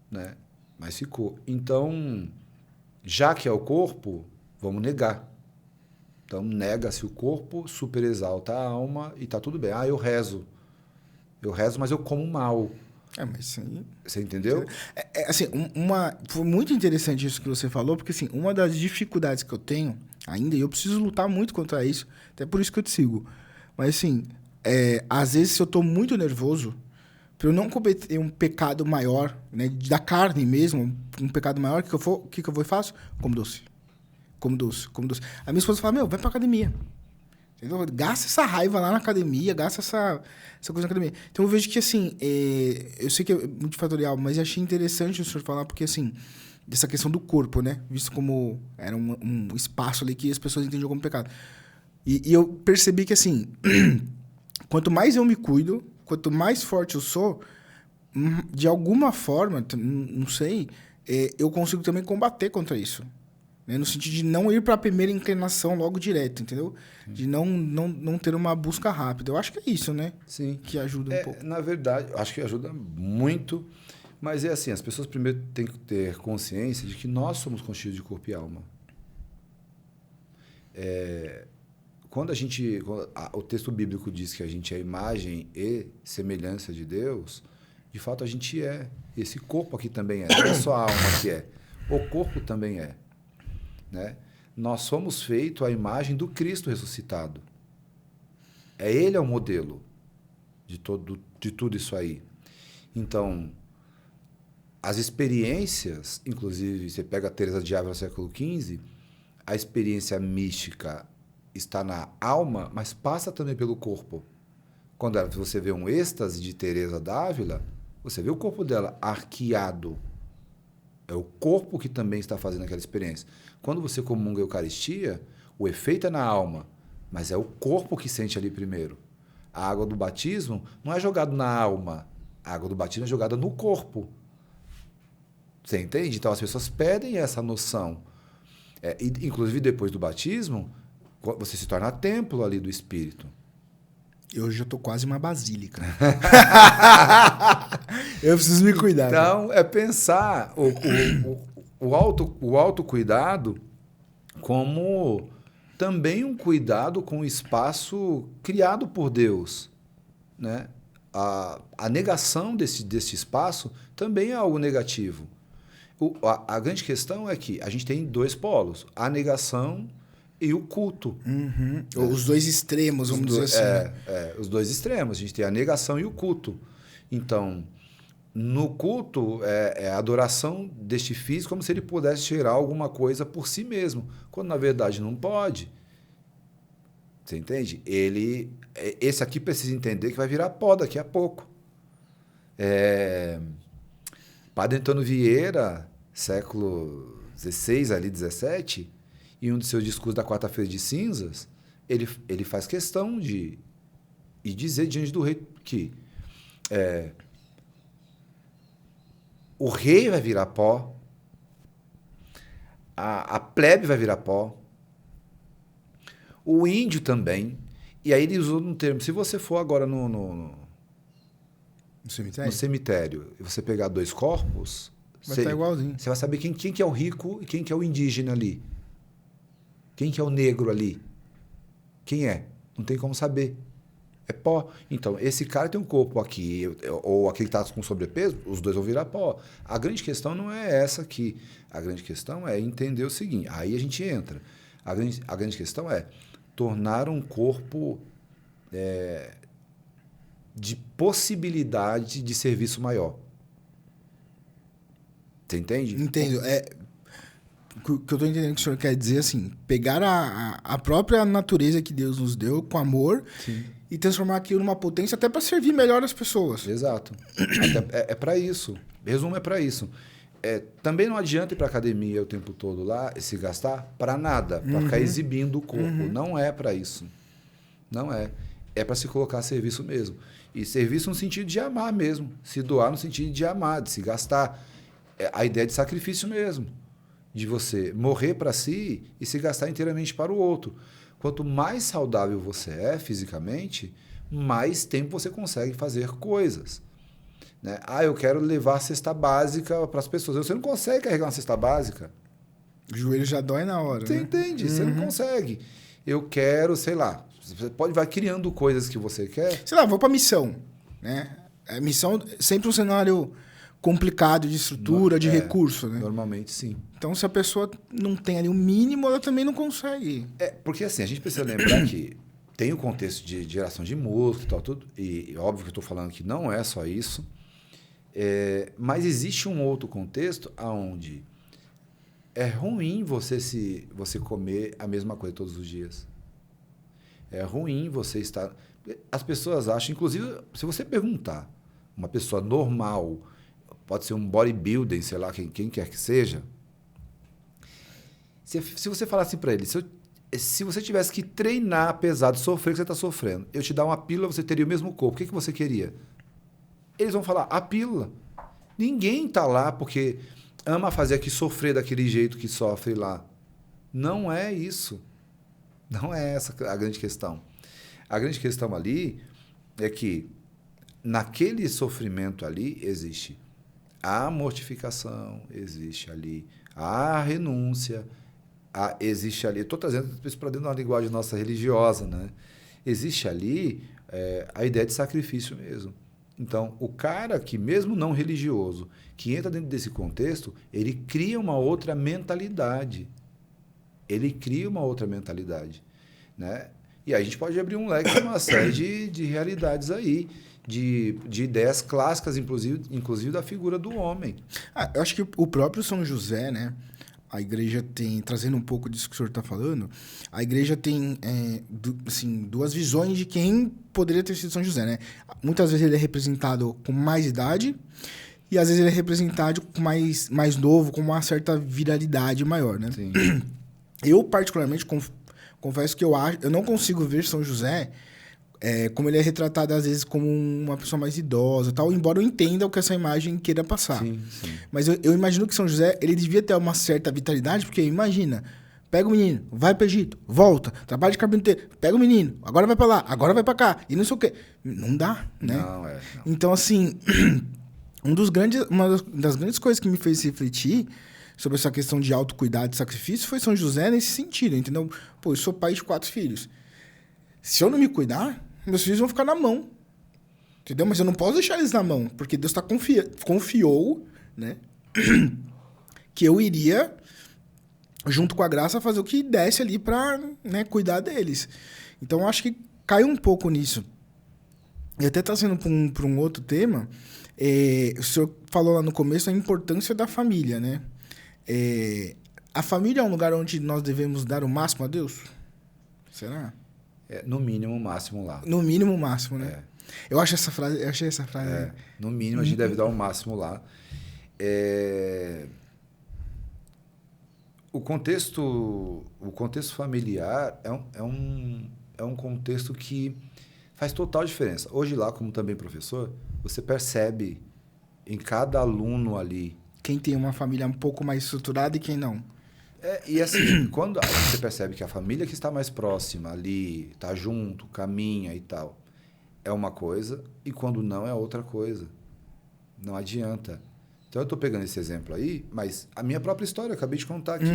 né? Mas ficou. Então, já que é o corpo, vamos negar Então, nega-se o corpo, superexalta a alma e tá tudo bem. Ah, eu rezo. Eu rezo, mas eu como mal. Mas sim. Você entendeu? Assim, foi muito interessante isso que você falou, porque assim, uma das dificuldades que eu tenho ainda, e eu preciso lutar muito contra isso, até por isso que eu te sigo. Mas assim, às vezes se eu tô muito nervoso, para eu não cometer um pecado maior, né, da carne mesmo, um pecado maior, o que eu vou e faço? Como doce. Como doce. A minha esposa fala, vai pra academia. Entendeu? Gasta essa raiva lá na academia, gasta essa coisa na academia. Então eu vejo que, assim, eu sei que é multifatorial, mas eu achei interessante o senhor falar, porque, assim, dessa questão do corpo, né? Visto como era um espaço ali que as pessoas entendiam como pecado. E eu percebi que, assim, quanto mais eu me cuido, quanto mais forte eu sou, de alguma forma, não sei, eu consigo também combater contra isso. Né? No sentido de não ir para a primeira inclinação logo direto, entendeu? De não ter uma busca rápida. Eu acho que é isso, né? Sim. Que ajuda um pouco. Na verdade, acho que ajuda muito, mas é assim, as pessoas primeiro têm que ter consciência de que nós somos constituídos de corpo e alma. Quando o texto bíblico diz que a gente é a imagem e semelhança de Deus, de fato a gente é. Esse corpo aqui também é. Não é só a alma que é. O corpo também é. Né? Nós somos feitos à imagem do Cristo ressuscitado. Ele é o modelo de tudo isso aí. Então, as experiências, inclusive, você pega a Teresa de Ávila, século XV, a experiência mística está na alma, mas passa também pelo corpo. Quando você vê um êxtase de Teresa d'Ávila, você vê o corpo dela arqueado. É o corpo que também está fazendo aquela experiência. Quando você comunga a Eucaristia, o efeito é na alma, mas é o corpo que sente ali primeiro. A água do batismo não é jogada na alma, a água do batismo é jogada no corpo. Você entende? Então as pessoas pedem essa noção. Inclusive depois do batismo, você se torna templo ali do Espírito. Eu já estou quase uma basílica. Eu preciso me cuidar. Então, é pensar o autocuidado como também um cuidado com o espaço criado por Deus. Né? A negação desse espaço também é algo negativo. A grande questão é que a gente tem dois polos, a negação e o culto. Uhum. Os dois extremos, vamos dizer assim. Os dois extremos. A gente tem a negação e o culto. Então, no culto, é a adoração deste físico como se ele pudesse gerar alguma coisa por si mesmo, quando na verdade não pode. Você entende? Esse aqui precisa entender que vai virar pó daqui a pouco. Padre Antônio Vieira, século XVI, ali, XVII, em um de seus discursos da Quarta-feira de Cinzas, ele faz questão de dizer diante do rei que o rei vai virar pó, a plebe vai virar pó, o índio também. E aí ele usou um termo, se você for agora no cemitério e você pegar dois corpos, vai estar igualzinho. Você vai saber quem que é o rico e quem que é o indígena ali. Quem que é o negro ali? Quem é? Não tem como saber. É pó. Então, esse cara tem um corpo aqui, ou aquele que está com sobrepeso, os dois vão virar pó. A grande questão não é essa aqui. A grande questão é entender o seguinte. Aí a gente entra. A grande questão é tornar um corpo de possibilidade de serviço maior. Você entende? Entendo. O que eu estou entendendo que o senhor quer dizer, assim, pegar a própria natureza que Deus nos deu com amor. Sim. E transformar aquilo numa potência até para servir melhor as pessoas. Exato. É para isso. Resumo, é para isso. Também não adianta ir para academia o tempo todo lá e se gastar para nada, para ficar exibindo o corpo. Não é para isso. Não é. É para se colocar a serviço mesmo. E serviço no sentido de amar mesmo. Se doar no sentido de amar, de se gastar. A ideia de sacrifício mesmo. De você morrer para si e se gastar inteiramente para o outro. Quanto mais saudável você é fisicamente, mais tempo você consegue fazer coisas. Né? Eu quero levar a cesta básica para as pessoas. Você não consegue carregar uma cesta básica. O joelho já dói na hora. Você entende? Você não consegue. eu quero, sei lá, você vai criando coisas que você quer. Sei lá, vou pra missão, né? A missão sempre um cenário complicado de estrutura, de recurso, né? Normalmente, sim. Então, se a pessoa não tem ali o mínimo, ela também não consegue. Porque assim, a gente precisa lembrar que tem o contexto de geração de músculo e tal, tudo, e óbvio que eu estou falando que não é só isso, mas existe um outro contexto onde é ruim você comer a mesma coisa todos os dias. É ruim você estar... As pessoas acham, inclusive, se você perguntar uma pessoa normal, pode ser um bodybuilder, sei lá, quem quer que seja, se você falar assim para ele, se você tivesse que treinar pesado, sofrer o que você está sofrendo, eu te dar uma pílula, você teria o mesmo corpo, o que você queria? Eles vão falar, a pílula. Ninguém está lá porque ama fazer aqui sofrer daquele jeito que sofre lá. Não é isso. Não é essa a grande questão. A grande questão ali é que naquele sofrimento ali existe a mortificação, existe ali a renúncia, existe ali... Estou trazendo isso para dentro de uma linguagem nossa religiosa, né? Existe ali a ideia de sacrifício mesmo. Então, o cara que, mesmo não religioso, que entra dentro desse contexto, ele cria uma outra mentalidade. Ele cria uma outra mentalidade, né? E aí a gente pode abrir um leque de uma série de realidades aí, de ideias clássicas, inclusive da figura do homem. Eu acho que o próprio São José, né? A igreja tem, trazendo um pouco disso que o senhor está falando, a igreja tem assim, duas visões de quem poderia ter sido São José, né? Muitas vezes ele é representado com mais idade e às vezes ele é representado com mais novo, com uma certa viralidade maior, né? Sim. Eu, particularmente, confesso que eu não consigo ver São José como ele é retratado, às vezes, como uma pessoa mais idosa e tal, embora eu entenda o que essa imagem queira passar. Sim, sim. Mas eu imagino que São José, ele devia ter uma certa vitalidade, porque imagina, pega o menino, vai para o Egito, volta, trabalha de carpinteiro, pega o menino, agora vai para lá, agora vai para cá, e não sei o quê. Não dá, né? Não. Então, assim, uma das grandes coisas que me fez refletir sobre essa questão de autocuidado e sacrifício foi São José nesse sentido, entendeu? Pô, eu sou pai de 4 filhos. Se eu não me cuidar, meus filhos vão ficar na mão. Entendeu? Mas eu não posso deixar eles na mão, porque Deus confiou, né? Que eu iria, junto com a graça, fazer o que desse ali para, né, cuidar deles. Então, eu acho que cai um pouco nisso. E até trazendo para um outro tema, o senhor falou lá no começo a importância da família, né? A família é um lugar onde nós devemos dar o máximo a Deus? Será? No mínimo, o máximo lá. No mínimo, o máximo, né? Eu achei essa frase... No mínimo, a gente deve dar o máximo lá. O contexto familiar é um contexto que faz total diferença. Hoje lá, como também professor, você percebe em cada aluno ali... Quem tem uma família um pouco mais estruturada e quem não. E assim, quando você percebe que a família que está mais próxima ali, está junto, caminha e tal, é uma coisa, e quando não, é outra coisa. Não adianta. Então, eu estou pegando esse exemplo aí, mas a minha própria história, eu acabei de contar aqui,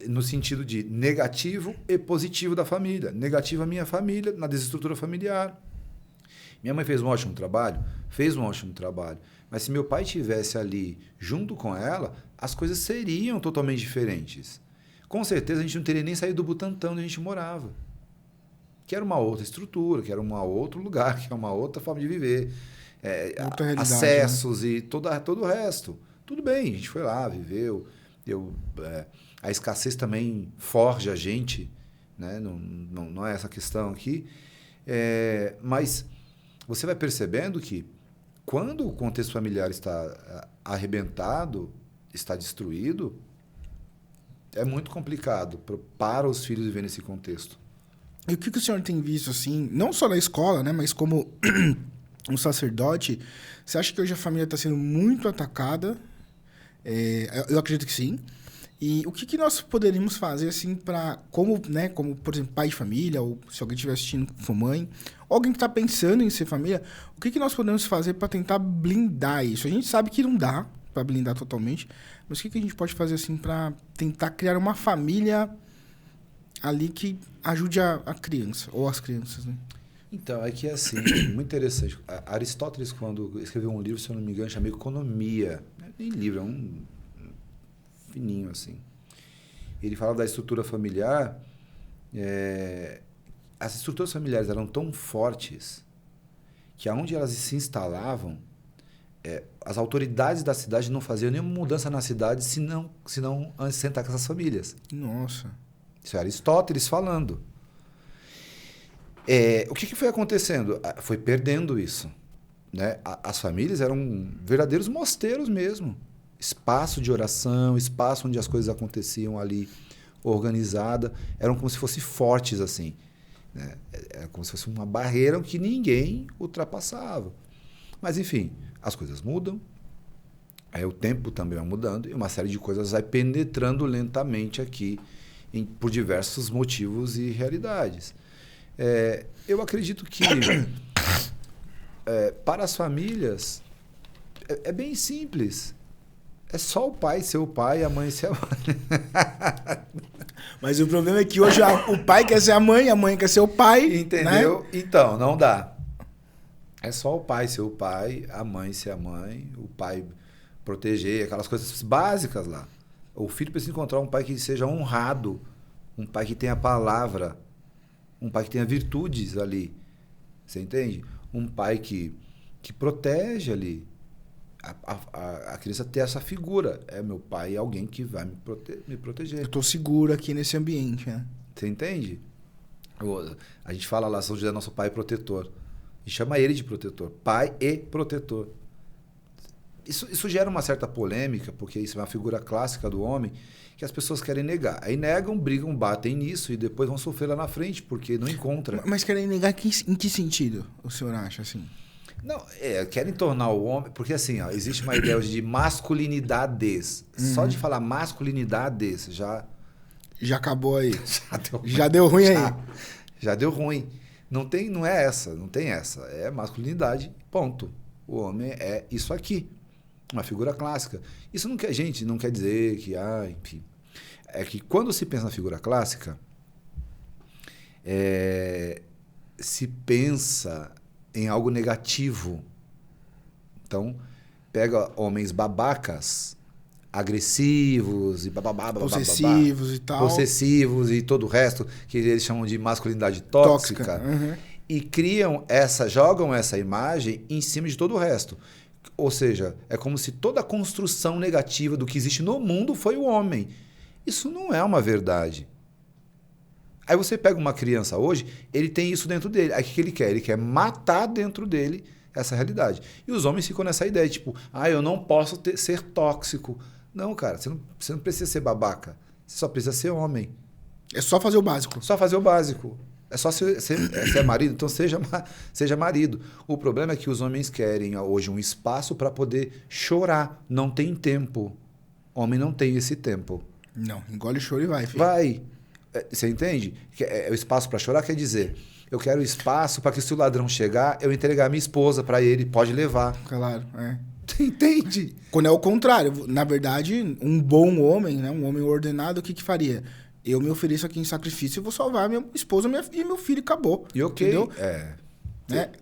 no sentido de negativo e positivo da família. Negativo a minha família, na desestrutura familiar. Minha mãe fez um ótimo trabalho, mas se meu pai estivesse ali junto com ela, as coisas seriam totalmente diferentes. Com certeza a gente não teria nem saído do Butantã onde a gente morava. Que era uma outra estrutura, que era um outro lugar, que era uma outra forma de viver. Acessos, né? E todo o resto. Tudo bem, a gente foi lá, viveu. A escassez também forja a gente, né? Não é essa questão aqui. Mas você vai percebendo que quando o contexto familiar está arrebentado, está destruído, é muito complicado para os filhos viverem nesse contexto. E o que o senhor tem visto, assim, não só na escola, né, mas como um sacerdote, você acha que hoje a família está sendo muito atacada? Eu acredito que sim. E o que nós poderíamos fazer, assim, como, por exemplo, pai de família, ou se alguém estiver assistindo com mãe, ou alguém que está pensando em ser família, o que nós podemos fazer para tentar blindar isso? A gente sabe que não dá para blindar totalmente, mas o que a gente pode fazer, assim, para tentar criar uma família ali que ajude a criança, ou as crianças, né? Então, é que é assim, muito interessante. Aristóteles, quando escreveu um livro, se eu não me engano, chamado Economia. Não é nem livro, é um fininho assim. Ele falava da estrutura familiar. As estruturas familiares eram tão fortes que aonde elas se instalavam, as autoridades da cidade não faziam nenhuma mudança na cidade senão antes de sentar com essas famílias. Nossa. Isso é Aristóteles falando. O que foi acontecendo? Foi perdendo isso. Né? As famílias eram verdadeiros mosteiros mesmo. Espaço de oração, espaço onde as coisas aconteciam ali, organizada. Eram como se fossem fortes, assim. Né? Era como se fosse uma barreira que ninguém ultrapassava. Mas, enfim, as coisas mudam. Aí o tempo também vai mudando e uma série de coisas vai penetrando lentamente aqui por diversos motivos e realidades. Eu acredito que para as famílias é bem simples. É só o pai ser o pai e a mãe ser a mãe. Mas o problema é que hoje o pai quer ser a mãe quer ser o pai. Entendeu? Né? Então, não dá. É só o pai ser o pai, a mãe ser a mãe, o pai proteger, aquelas coisas básicas lá. O filho precisa encontrar um pai que seja honrado, um pai que tenha palavra, um pai que tenha virtudes ali. Você entende? Um pai que protege ali. A criança ter essa figura. Meu pai é alguém que vai me proteger. Eu estou seguro aqui nesse ambiente. Né? Você entende? A gente fala lá, São José é nosso pai protetor. E chama ele de protetor. Pai e protetor. Isso gera uma certa polêmica, porque isso é uma figura clássica do homem que as pessoas querem negar. Aí negam, brigam, batem nisso e depois vão sofrer lá na frente, porque não encontra. Mas querem negar em que sentido o senhor acha assim? Não, querem tornar o homem... Porque assim, ó, existe uma ideia hoje de masculinidades. Só de falar masculinidades já... Já acabou aí. Já deu ruim aí. Já deu ruim. Não tem essa. É masculinidade, ponto. O homem é isso aqui. Uma figura clássica. Isso não quer dizer que... enfim. É que quando se pensa na figura clássica, se pensa em algo negativo. Então, pega homens babacas, agressivos e possessivos e tal. Possessivos e todo o resto, que eles chamam de masculinidade tóxica. Uhum. E jogam essa imagem em cima de todo o resto. Ou seja, é como se toda a construção negativa do que existe no mundo foi o homem. Isso não é uma verdade. Aí você pega uma criança hoje, ele tem isso dentro dele. Aí o que ele quer? Ele quer matar dentro dele essa realidade. E os homens ficam nessa ideia, tipo, eu não posso ser tóxico. Não, cara, você não precisa ser babaca. Você só precisa ser homem. É só fazer o básico. Só fazer o básico. É só ser marido, então seja marido. O problema é que os homens querem hoje um espaço para poder chorar. Não tem tempo. Homem não tem esse tempo. Não, engole o choro e vai, filho. Vai. Você entende? O espaço para chorar quer dizer, eu quero espaço para que se o ladrão chegar, eu entregar minha esposa para ele, pode levar. Claro, Você entende? Quando é o contrário. Na verdade, um bom homem, né, um homem ordenado, o que faria? Eu me ofereço aqui em sacrifício e vou salvar minha esposa e meu filho, acabou. E ok. Entendeu?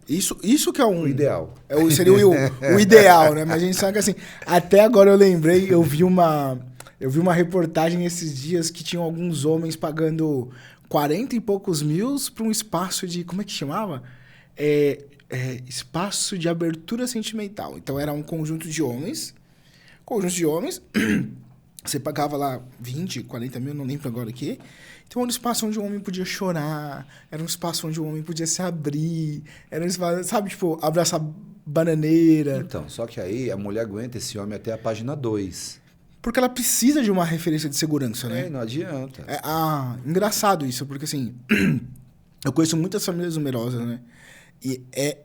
Isso que é um... O ideal. Seria o ideal, né? Mas a gente sabe que assim, até agora eu lembrei, eu vi uma reportagem esses dias que tinham alguns homens pagando 40 e poucos mil para um espaço de... Como é que chamava? Espaço de abertura sentimental. Então era um conjunto de homens. Você pagava lá 20, 40 mil, não lembro agora aqui. Então era um espaço onde o homem podia chorar. Era um espaço onde o homem podia se abrir. Era um espaço, sabe, tipo, abraçar bananeira. Então, só que aí a mulher aguenta esse homem até a página 2. Porque ela precisa de uma referência de segurança, né? Não adianta. Engraçado isso, porque assim, eu conheço muitas famílias numerosas, né? E é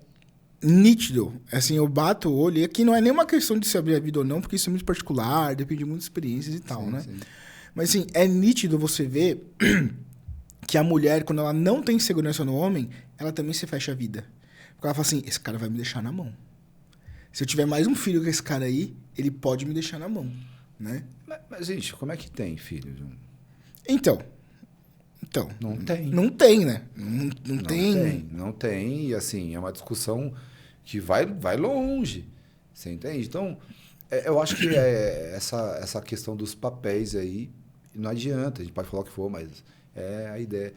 nítido. Assim, eu bato o olho, e aqui não é nenhuma questão de se abrir a vida ou não, porque isso é muito particular, depende de muitas experiências e tal, né? Sim. Mas assim, é nítido você ver que a mulher, quando ela não tem segurança no homem, ela também se fecha a vida. Porque ela fala assim, esse cara vai me deixar na mão. Se eu tiver mais um filho com esse cara aí, ele pode me deixar na mão. Né? Mas, gente, como é que tem filho? Então, Então, Não tem. não tem, né? Não tem. Não tem. E assim, é uma discussão que vai longe. Você entende? Então, eu acho que essa questão dos papéis aí, não adianta, a gente pode falar o que for, mas é a ideia.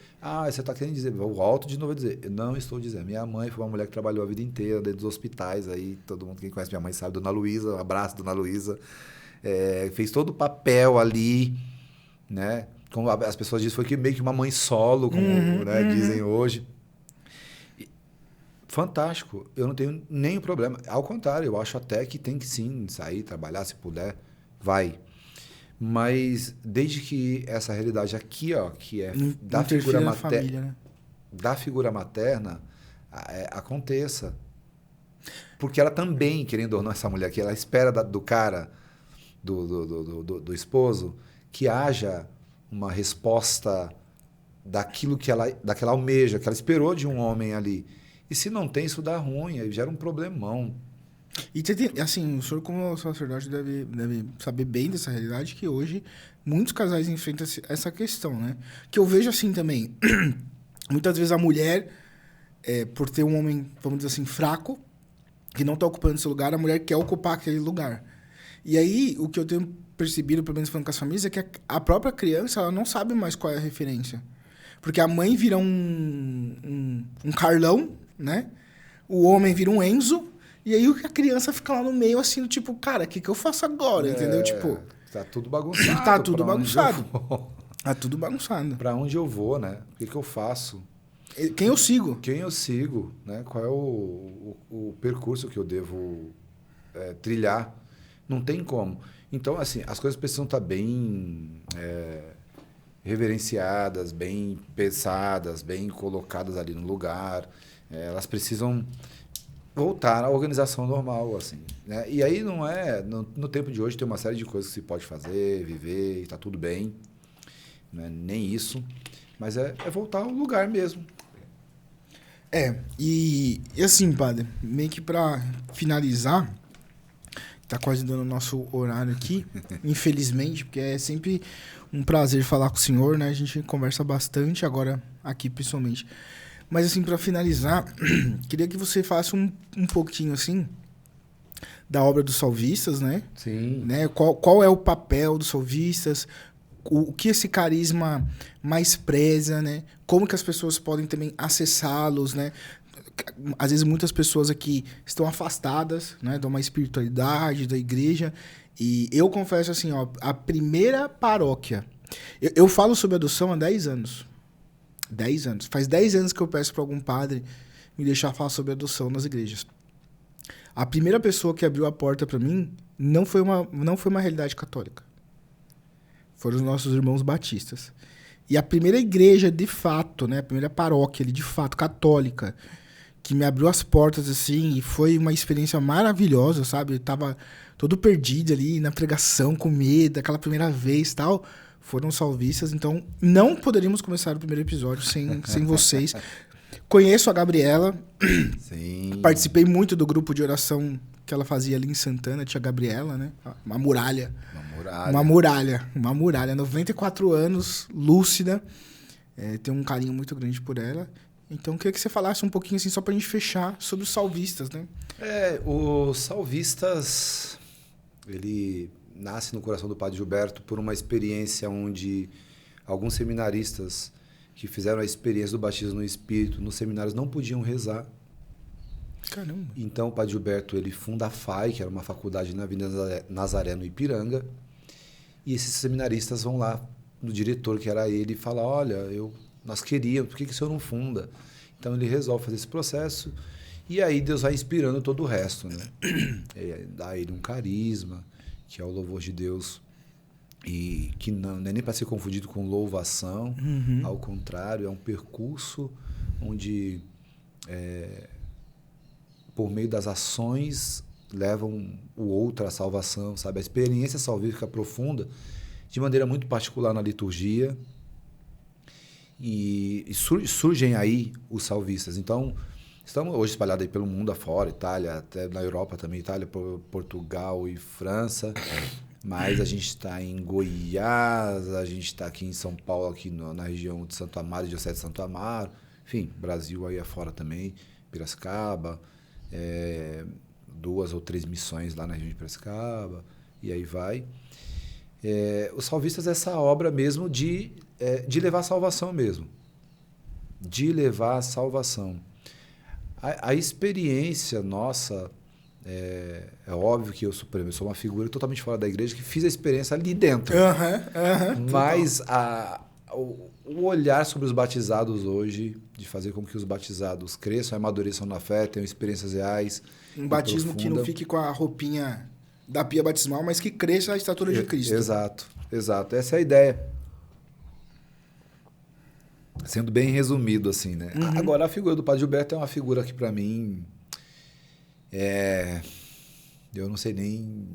Você está querendo dizer, vou alto de novo dizer. Eu não estou dizendo. Minha mãe foi uma mulher que trabalhou a vida inteira dentro dos hospitais, aí todo mundo, quem conhece minha mãe sabe, Dona Luísa, um abraço, Dona Luísa. Fez todo o papel ali, né? Como as pessoas dizem, foi que meio que uma mãe solo, como dizem hoje. Fantástico, eu não tenho nenhum problema. Ao contrário, eu acho até que tem que sim sair, trabalhar, se puder, vai. Mas desde que essa realidade aqui, ó, que é da figura materna, né? Da figura materna, aconteça. Porque ela também, querendo ou não, essa mulher aqui, ela espera do cara, do esposo, que haja uma resposta daquilo que ela almeja, que ela esperou de um homem ali. E se não tem, isso dá ruim, aí gera um problemão. E assim, o senhor como sacerdote deve saber bem dessa realidade, que hoje muitos casais enfrentam essa questão, né? Que eu vejo assim também, muitas vezes a mulher, por ter um homem, vamos dizer assim, fraco, que não está ocupando esse lugar, a mulher quer ocupar aquele lugar. E aí, o que eu tenho percebido, pelo menos falando com as famílias, é que a própria criança, ela não sabe mais qual é a referência. Porque a mãe vira um Carlão, né? O homem vira um Enzo, e aí a criança fica lá no meio, assim, do tipo, cara, o que eu faço agora? Entendeu? Tipo, tá tudo bagunçado. Tá tudo bagunçado. Tá tudo bagunçado. Pra onde eu vou, né? O que eu faço? Quem eu sigo? Quem eu sigo, né? Qual é o percurso que eu devo trilhar? Não tem como. Então, assim, as coisas precisam estar bem reverenciadas, bem pensadas, bem colocadas ali no lugar. Elas precisam voltar à organização normal, assim, né? E aí não é... No tempo de hoje tem uma série de coisas que se pode fazer, viver, está tudo bem. Não é nem isso. Mas é voltar ao lugar mesmo. E assim, padre, meio que para finalizar, tá quase dando o nosso horário aqui, infelizmente, porque é sempre um prazer falar com o senhor, né? A gente conversa bastante agora aqui, pessoalmente. Mas assim, para finalizar, queria que você falasse um pouquinho, assim, da obra dos salvistas, né? Sim. Né? Qual é o papel dos salvistas? O que esse carisma mais preza, né? Como que as pessoas podem também acessá-los, né? Às vezes muitas pessoas aqui estão afastadas, né, de uma espiritualidade, da igreja. E eu confesso assim, ó, a primeira paróquia... Eu falo sobre adoção há 10 anos. 10 anos. Faz 10 anos que eu peço para algum padre me deixar falar sobre adoção nas igrejas. A primeira pessoa que abriu a porta para mim não foi uma realidade católica. Foram os nossos irmãos batistas. E a primeira igreja, de fato, né, a primeira paróquia, de fato, católica, que me abriu as portas, assim, e foi uma experiência maravilhosa, sabe? Eu tava todo perdido ali na pregação, com medo, aquela primeira vez e tal. Foram salvistas, então não poderíamos começar o primeiro episódio sem vocês. Conheço a Gabriela. Sim. Participei muito do grupo de oração que ela fazia ali em Santana, tia Gabriela, né? Uma muralha. Uma muralha. 94 anos, lúcida. Tenho um carinho muito grande por ela. Então, eu queria que você falasse um pouquinho, assim, só pra gente fechar, sobre os salvistas, né? Os salvistas, ele nasce no coração do Padre Gilberto por uma experiência onde alguns seminaristas que fizeram a experiência do batismo no Espírito nos seminários não podiam rezar. Caramba! Então, o Padre Gilberto, ele funda a FAI, que era uma faculdade na Avenida Nazaré, no Ipiranga, e esses seminaristas vão lá no diretor, que era ele, e fala, olha, nós queríamos, por que o senhor não funda? Então, ele resolve fazer esse processo, e aí Deus vai inspirando todo o resto, né? Dá a ele um carisma, que é o louvor de Deus, e que não é nem para ser confundido com louvação, ao contrário, é um percurso onde, por meio das ações, levam o outro à salvação, sabe? A experiência salvífica profunda, de maneira muito particular na liturgia, e surgem aí os salvistas. Então, estamos hoje espalhados aí pelo mundo afora, Itália, até na Europa também, Itália, Portugal e França. Mas a gente está em Goiás, a gente está aqui em São Paulo, aqui na região de Santo Amaro, Diocese de Santo Amaro. Enfim, Brasil aí afora também, Piracicaba. 2 ou 3 missões lá na região de Piracicaba. E aí vai. Os Salvistas é essa obra mesmo de levar a salvação mesmo. De levar a salvação. A experiência nossa, é óbvio que eu sou uma figura totalmente fora da igreja que fiz a experiência ali dentro. Mas o olhar sobre os batizados hoje, de fazer com que os batizados cresçam, amadureçam na fé, tenham experiências reais. Um batismo que não fique com a roupinha da pia batismal, mas que cresça a estatura de Cristo. Exato. Essa é a ideia. Sendo bem resumido, assim, né? Agora, a figura do Padre Gilberto é uma figura que, para mim, eu não sei nem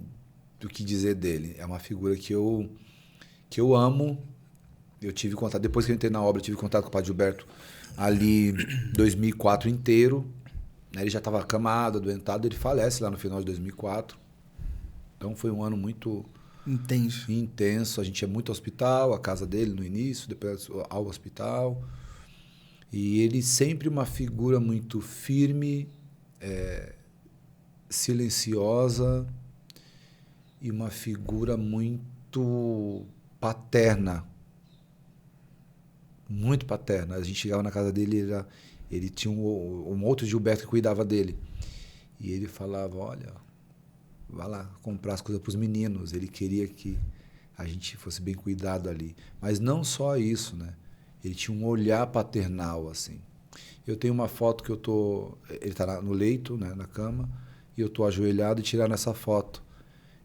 do que dizer dele. É uma figura que eu amo. Eu tive contato, depois que eu entrei na obra, eu tive contato com o Padre Gilberto ali 2004 inteiro. Ele já estava acamado, adoentado, ele falece lá no final de 2004. Então, foi um ano muito... intenso. A gente ia muito ao hospital, a casa dele no início, depois ao hospital. E ele sempre uma figura muito firme, silenciosa e uma figura muito paterna. Muito paterna. A gente chegava na casa dele, ele tinha um outro Gilberto que cuidava dele. E ele falava, olha... vai lá comprar as coisas para os meninos. Ele queria que a gente fosse bem cuidado ali. Mas não só isso, né? Ele tinha um olhar paternal, assim. Eu tenho uma foto que ele está no leito, né, na cama, e eu estou ajoelhado e tiraram essa foto.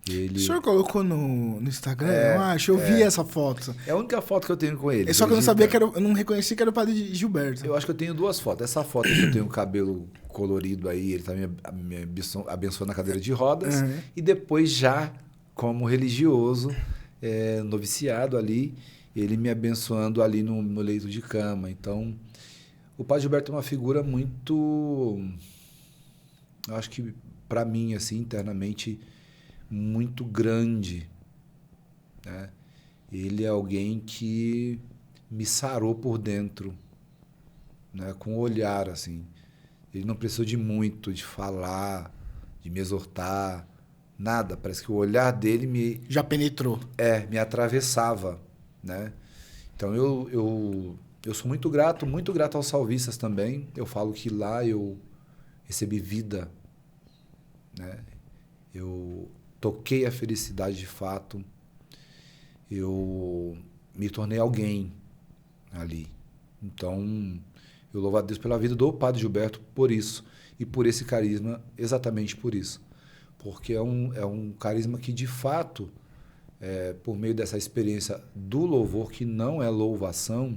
O senhor colocou no Instagram? Eu acho, eu vi essa foto. É a única foto que eu tenho com ele. Só que eu não sabia eu não reconheci que era o Padre Gilberto. Eu acho que eu tenho 2 fotos. Essa foto que eu tenho o cabelo colorido aí, ele tá me abençoando na cadeira de rodas. E depois já, como religioso, noviciado ali, ele me abençoando ali no leito de cama. Então, o Padre Gilberto é uma figura muito... eu acho que, para mim, assim, internamente... muito grande, né? Ele é alguém que me sarou por dentro, né? Com o olhar, assim. Ele não precisou de muito, de falar, de me exortar, nada. Parece que o olhar dele já penetrou. Me atravessava, né? Então eu sou muito grato aos salvistas também. Eu falo que lá eu recebi vida, né? Eu toquei a felicidade de fato, eu me tornei alguém ali. Então, eu louvo a Deus pela vida do Padre Gilberto por isso, e por esse carisma, exatamente por isso. Porque é um carisma que, de fato, por meio dessa experiência do louvor, que não é louvação...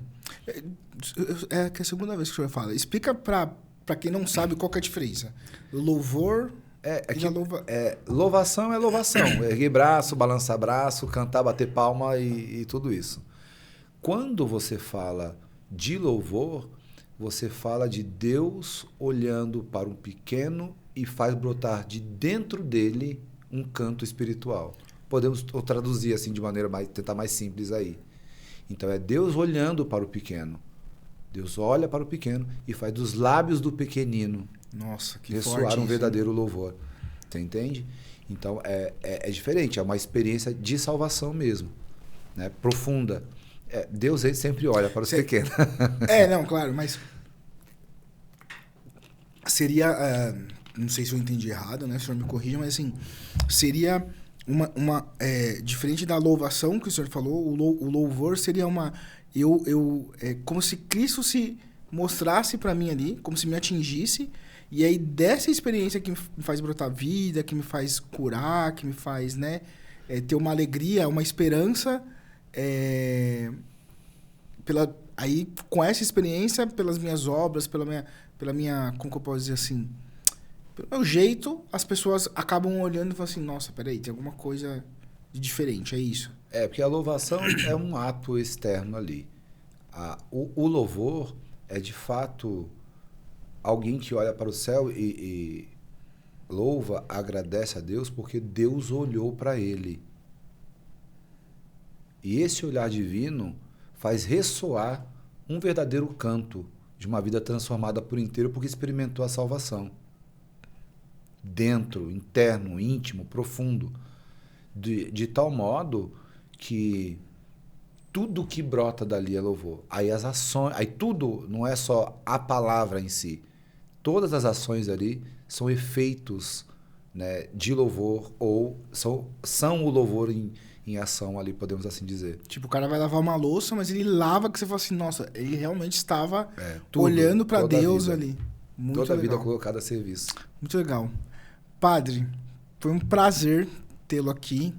É que é a segunda vez que o senhor fala. Explica para quem não sabe qual que é a diferença. O louvor... louvação é louvação. Erguer braço, balançar braço, cantar, bater palma e tudo isso. Quando você fala de louvor, você fala de Deus olhando para um pequeno e faz brotar de dentro dele um canto espiritual. Podemos traduzir assim de maneira tentar mais simples aí. Então é Deus olhando para o pequeno. Deus olha para o pequeno e faz dos lábios do pequenino ressoar um verdadeiro louvor. Você entende? Então, é diferente. É uma experiência de salvação mesmo, né? Profunda. Deus sempre olha para os pequenos. Não, claro, mas... seria... não sei se eu entendi errado, né? O senhor me corrija, mas assim... seria diferente da louvação que o senhor falou, o louvor seria uma... como se Cristo se mostrasse para mim ali, como se me atingisse... E aí, dessa experiência que me faz brotar vida, que me faz curar, que me faz, né, ter uma alegria, uma esperança, aí, com essa experiência, pelas minhas obras, pela minha, como que eu posso dizer assim, pelo meu jeito, as pessoas acabam olhando e falam assim, nossa, peraí, tem alguma coisa de diferente, é isso. Porque a louvação é um ato externo ali. O louvor é, de fato... alguém que olha para o céu e louva, agradece a Deus porque Deus olhou para ele. E esse olhar divino faz ressoar um verdadeiro canto de uma vida transformada por inteiro porque experimentou a salvação. Dentro, interno, íntimo, profundo. De tal modo que tudo que brota dali é louvor. Aí as ações, aí tudo não é só a palavra em si. Todas as ações ali são efeitos, né, de louvor ou são o louvor em ação ali, podemos assim dizer. Tipo, o cara vai lavar uma louça, mas ele lava que você fala assim, nossa, ele realmente estava Tudo, olhando para Deus vida, ali. Muito toda legal. a vida colocada a serviço. Muito legal. Padre, foi um prazer tê-lo aqui.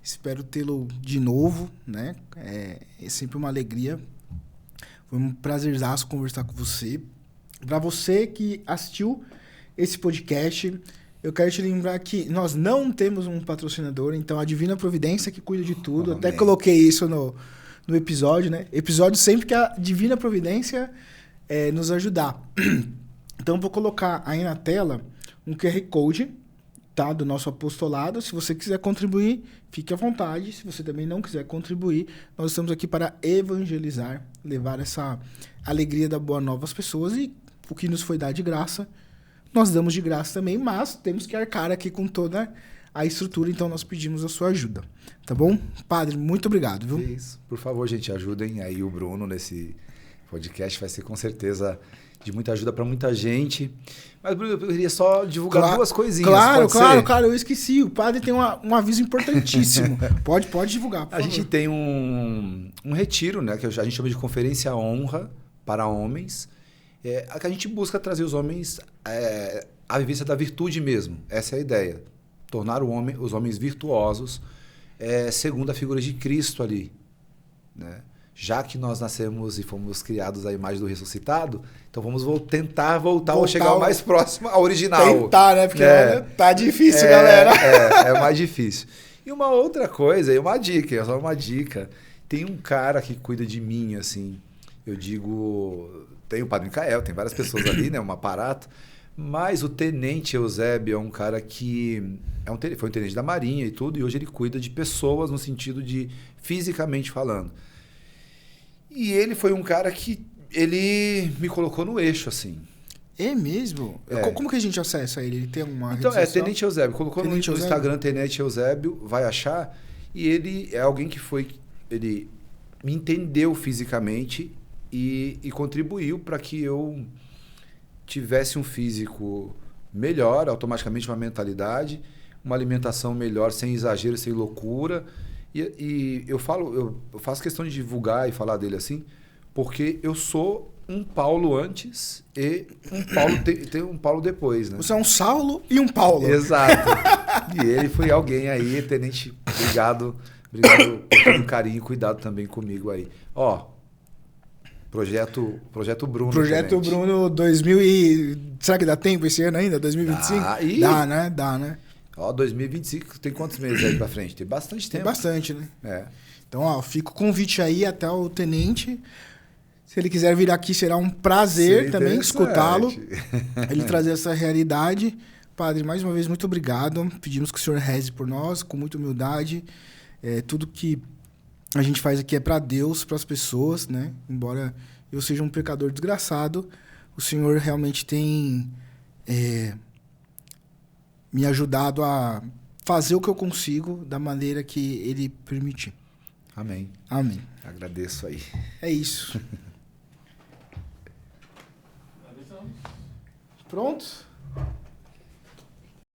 Espero tê-lo de novo, né? É sempre uma alegria. Foi um prazerzaço conversar com você. Para você que assistiu esse podcast, eu quero te lembrar que nós não temos um patrocinador, então a Divina Providência que cuida de tudo. Amém. Até coloquei isso no episódio, né? Episódio sempre que a Divina Providência nos ajudar. Então, vou colocar aí na tela um QR Code, tá, do nosso apostolado. Se você quiser contribuir, fique à vontade. Se você também não quiser contribuir, nós estamos aqui para evangelizar, levar essa alegria da boa nova às pessoas. E o que nos foi dar de graça, nós damos de graça também, mas temos que arcar aqui com toda a estrutura, então nós pedimos a sua ajuda. Tá bom? Padre, muito obrigado, viu? Isso. Por favor, gente, ajudem aí o Bruno nesse podcast. Vai ser com certeza de muita ajuda para muita gente. Mas, Bruno, eu queria só divulgar duas coisinhas. Claro, eu esqueci. O padre tem um aviso importantíssimo. Pode divulgar, por favor. A gente tem um retiro, né, que a gente chama de Conferência Honra para Homens, que a gente busca trazer os homens à vivência da virtude mesmo. Essa é a ideia. Tornar os homens virtuosos segundo a figura de Cristo ali, né? Já que nós nascemos e fomos criados à imagem do ressuscitado, então vamos tentar voltar ou chegar o mais próximo ao original. Tentar, né? Porque tá difícil, galera. É mais difícil. E uma outra coisa, só uma dica. Tem um cara que cuida de mim, assim, eu digo... Tem o Padre Micael, tem várias pessoas ali, né? Um aparato. Mas o Tenente Eusébio é um cara que... foi um tenente da Marinha e tudo, e hoje ele cuida de pessoas no sentido de fisicamente falando. E ele foi um cara que ele me colocou no eixo, assim. É mesmo? Como que a gente acessa ele? Ele tem uma Então, rede social? Tenente Eusébio. Colocou no Instagram Tenente Eusébio, vai achar. E ele é alguém que ele me entendeu fisicamente e contribuiu para que eu tivesse um físico melhor, automaticamente uma mentalidade, uma alimentação melhor, sem exagero, sem loucura. E eu faço questão de divulgar e falar dele assim, porque eu sou um Paulo antes e tem um Paulo depois, né? Você é um Saulo e um Paulo. Exato. E ele foi alguém aí, tenente, obrigado por todo o carinho e cuidado também comigo aí. Projeto Bruno. Projeto tenente. Bruno 2000 e... Será que dá tempo esse ano ainda? 2025? Dá, né? 2025 tem quantos meses aí pra frente? Tem bastante tempo. Tem bastante, né? Então, fica o convite aí até o tenente. Se ele quiser vir aqui, será um prazer também escutá-lo. Ele trazer essa realidade. Padre, mais uma vez, muito obrigado. Pedimos que o senhor reze por nós, com muita humildade. Tudo que a gente faz aqui é para Deus, para as pessoas, né? Embora eu seja um pecador desgraçado, o senhor realmente tem me ajudado a fazer o que eu consigo da maneira que ele permitir. Amém. Amém. Agradeço aí. É isso. Pronto?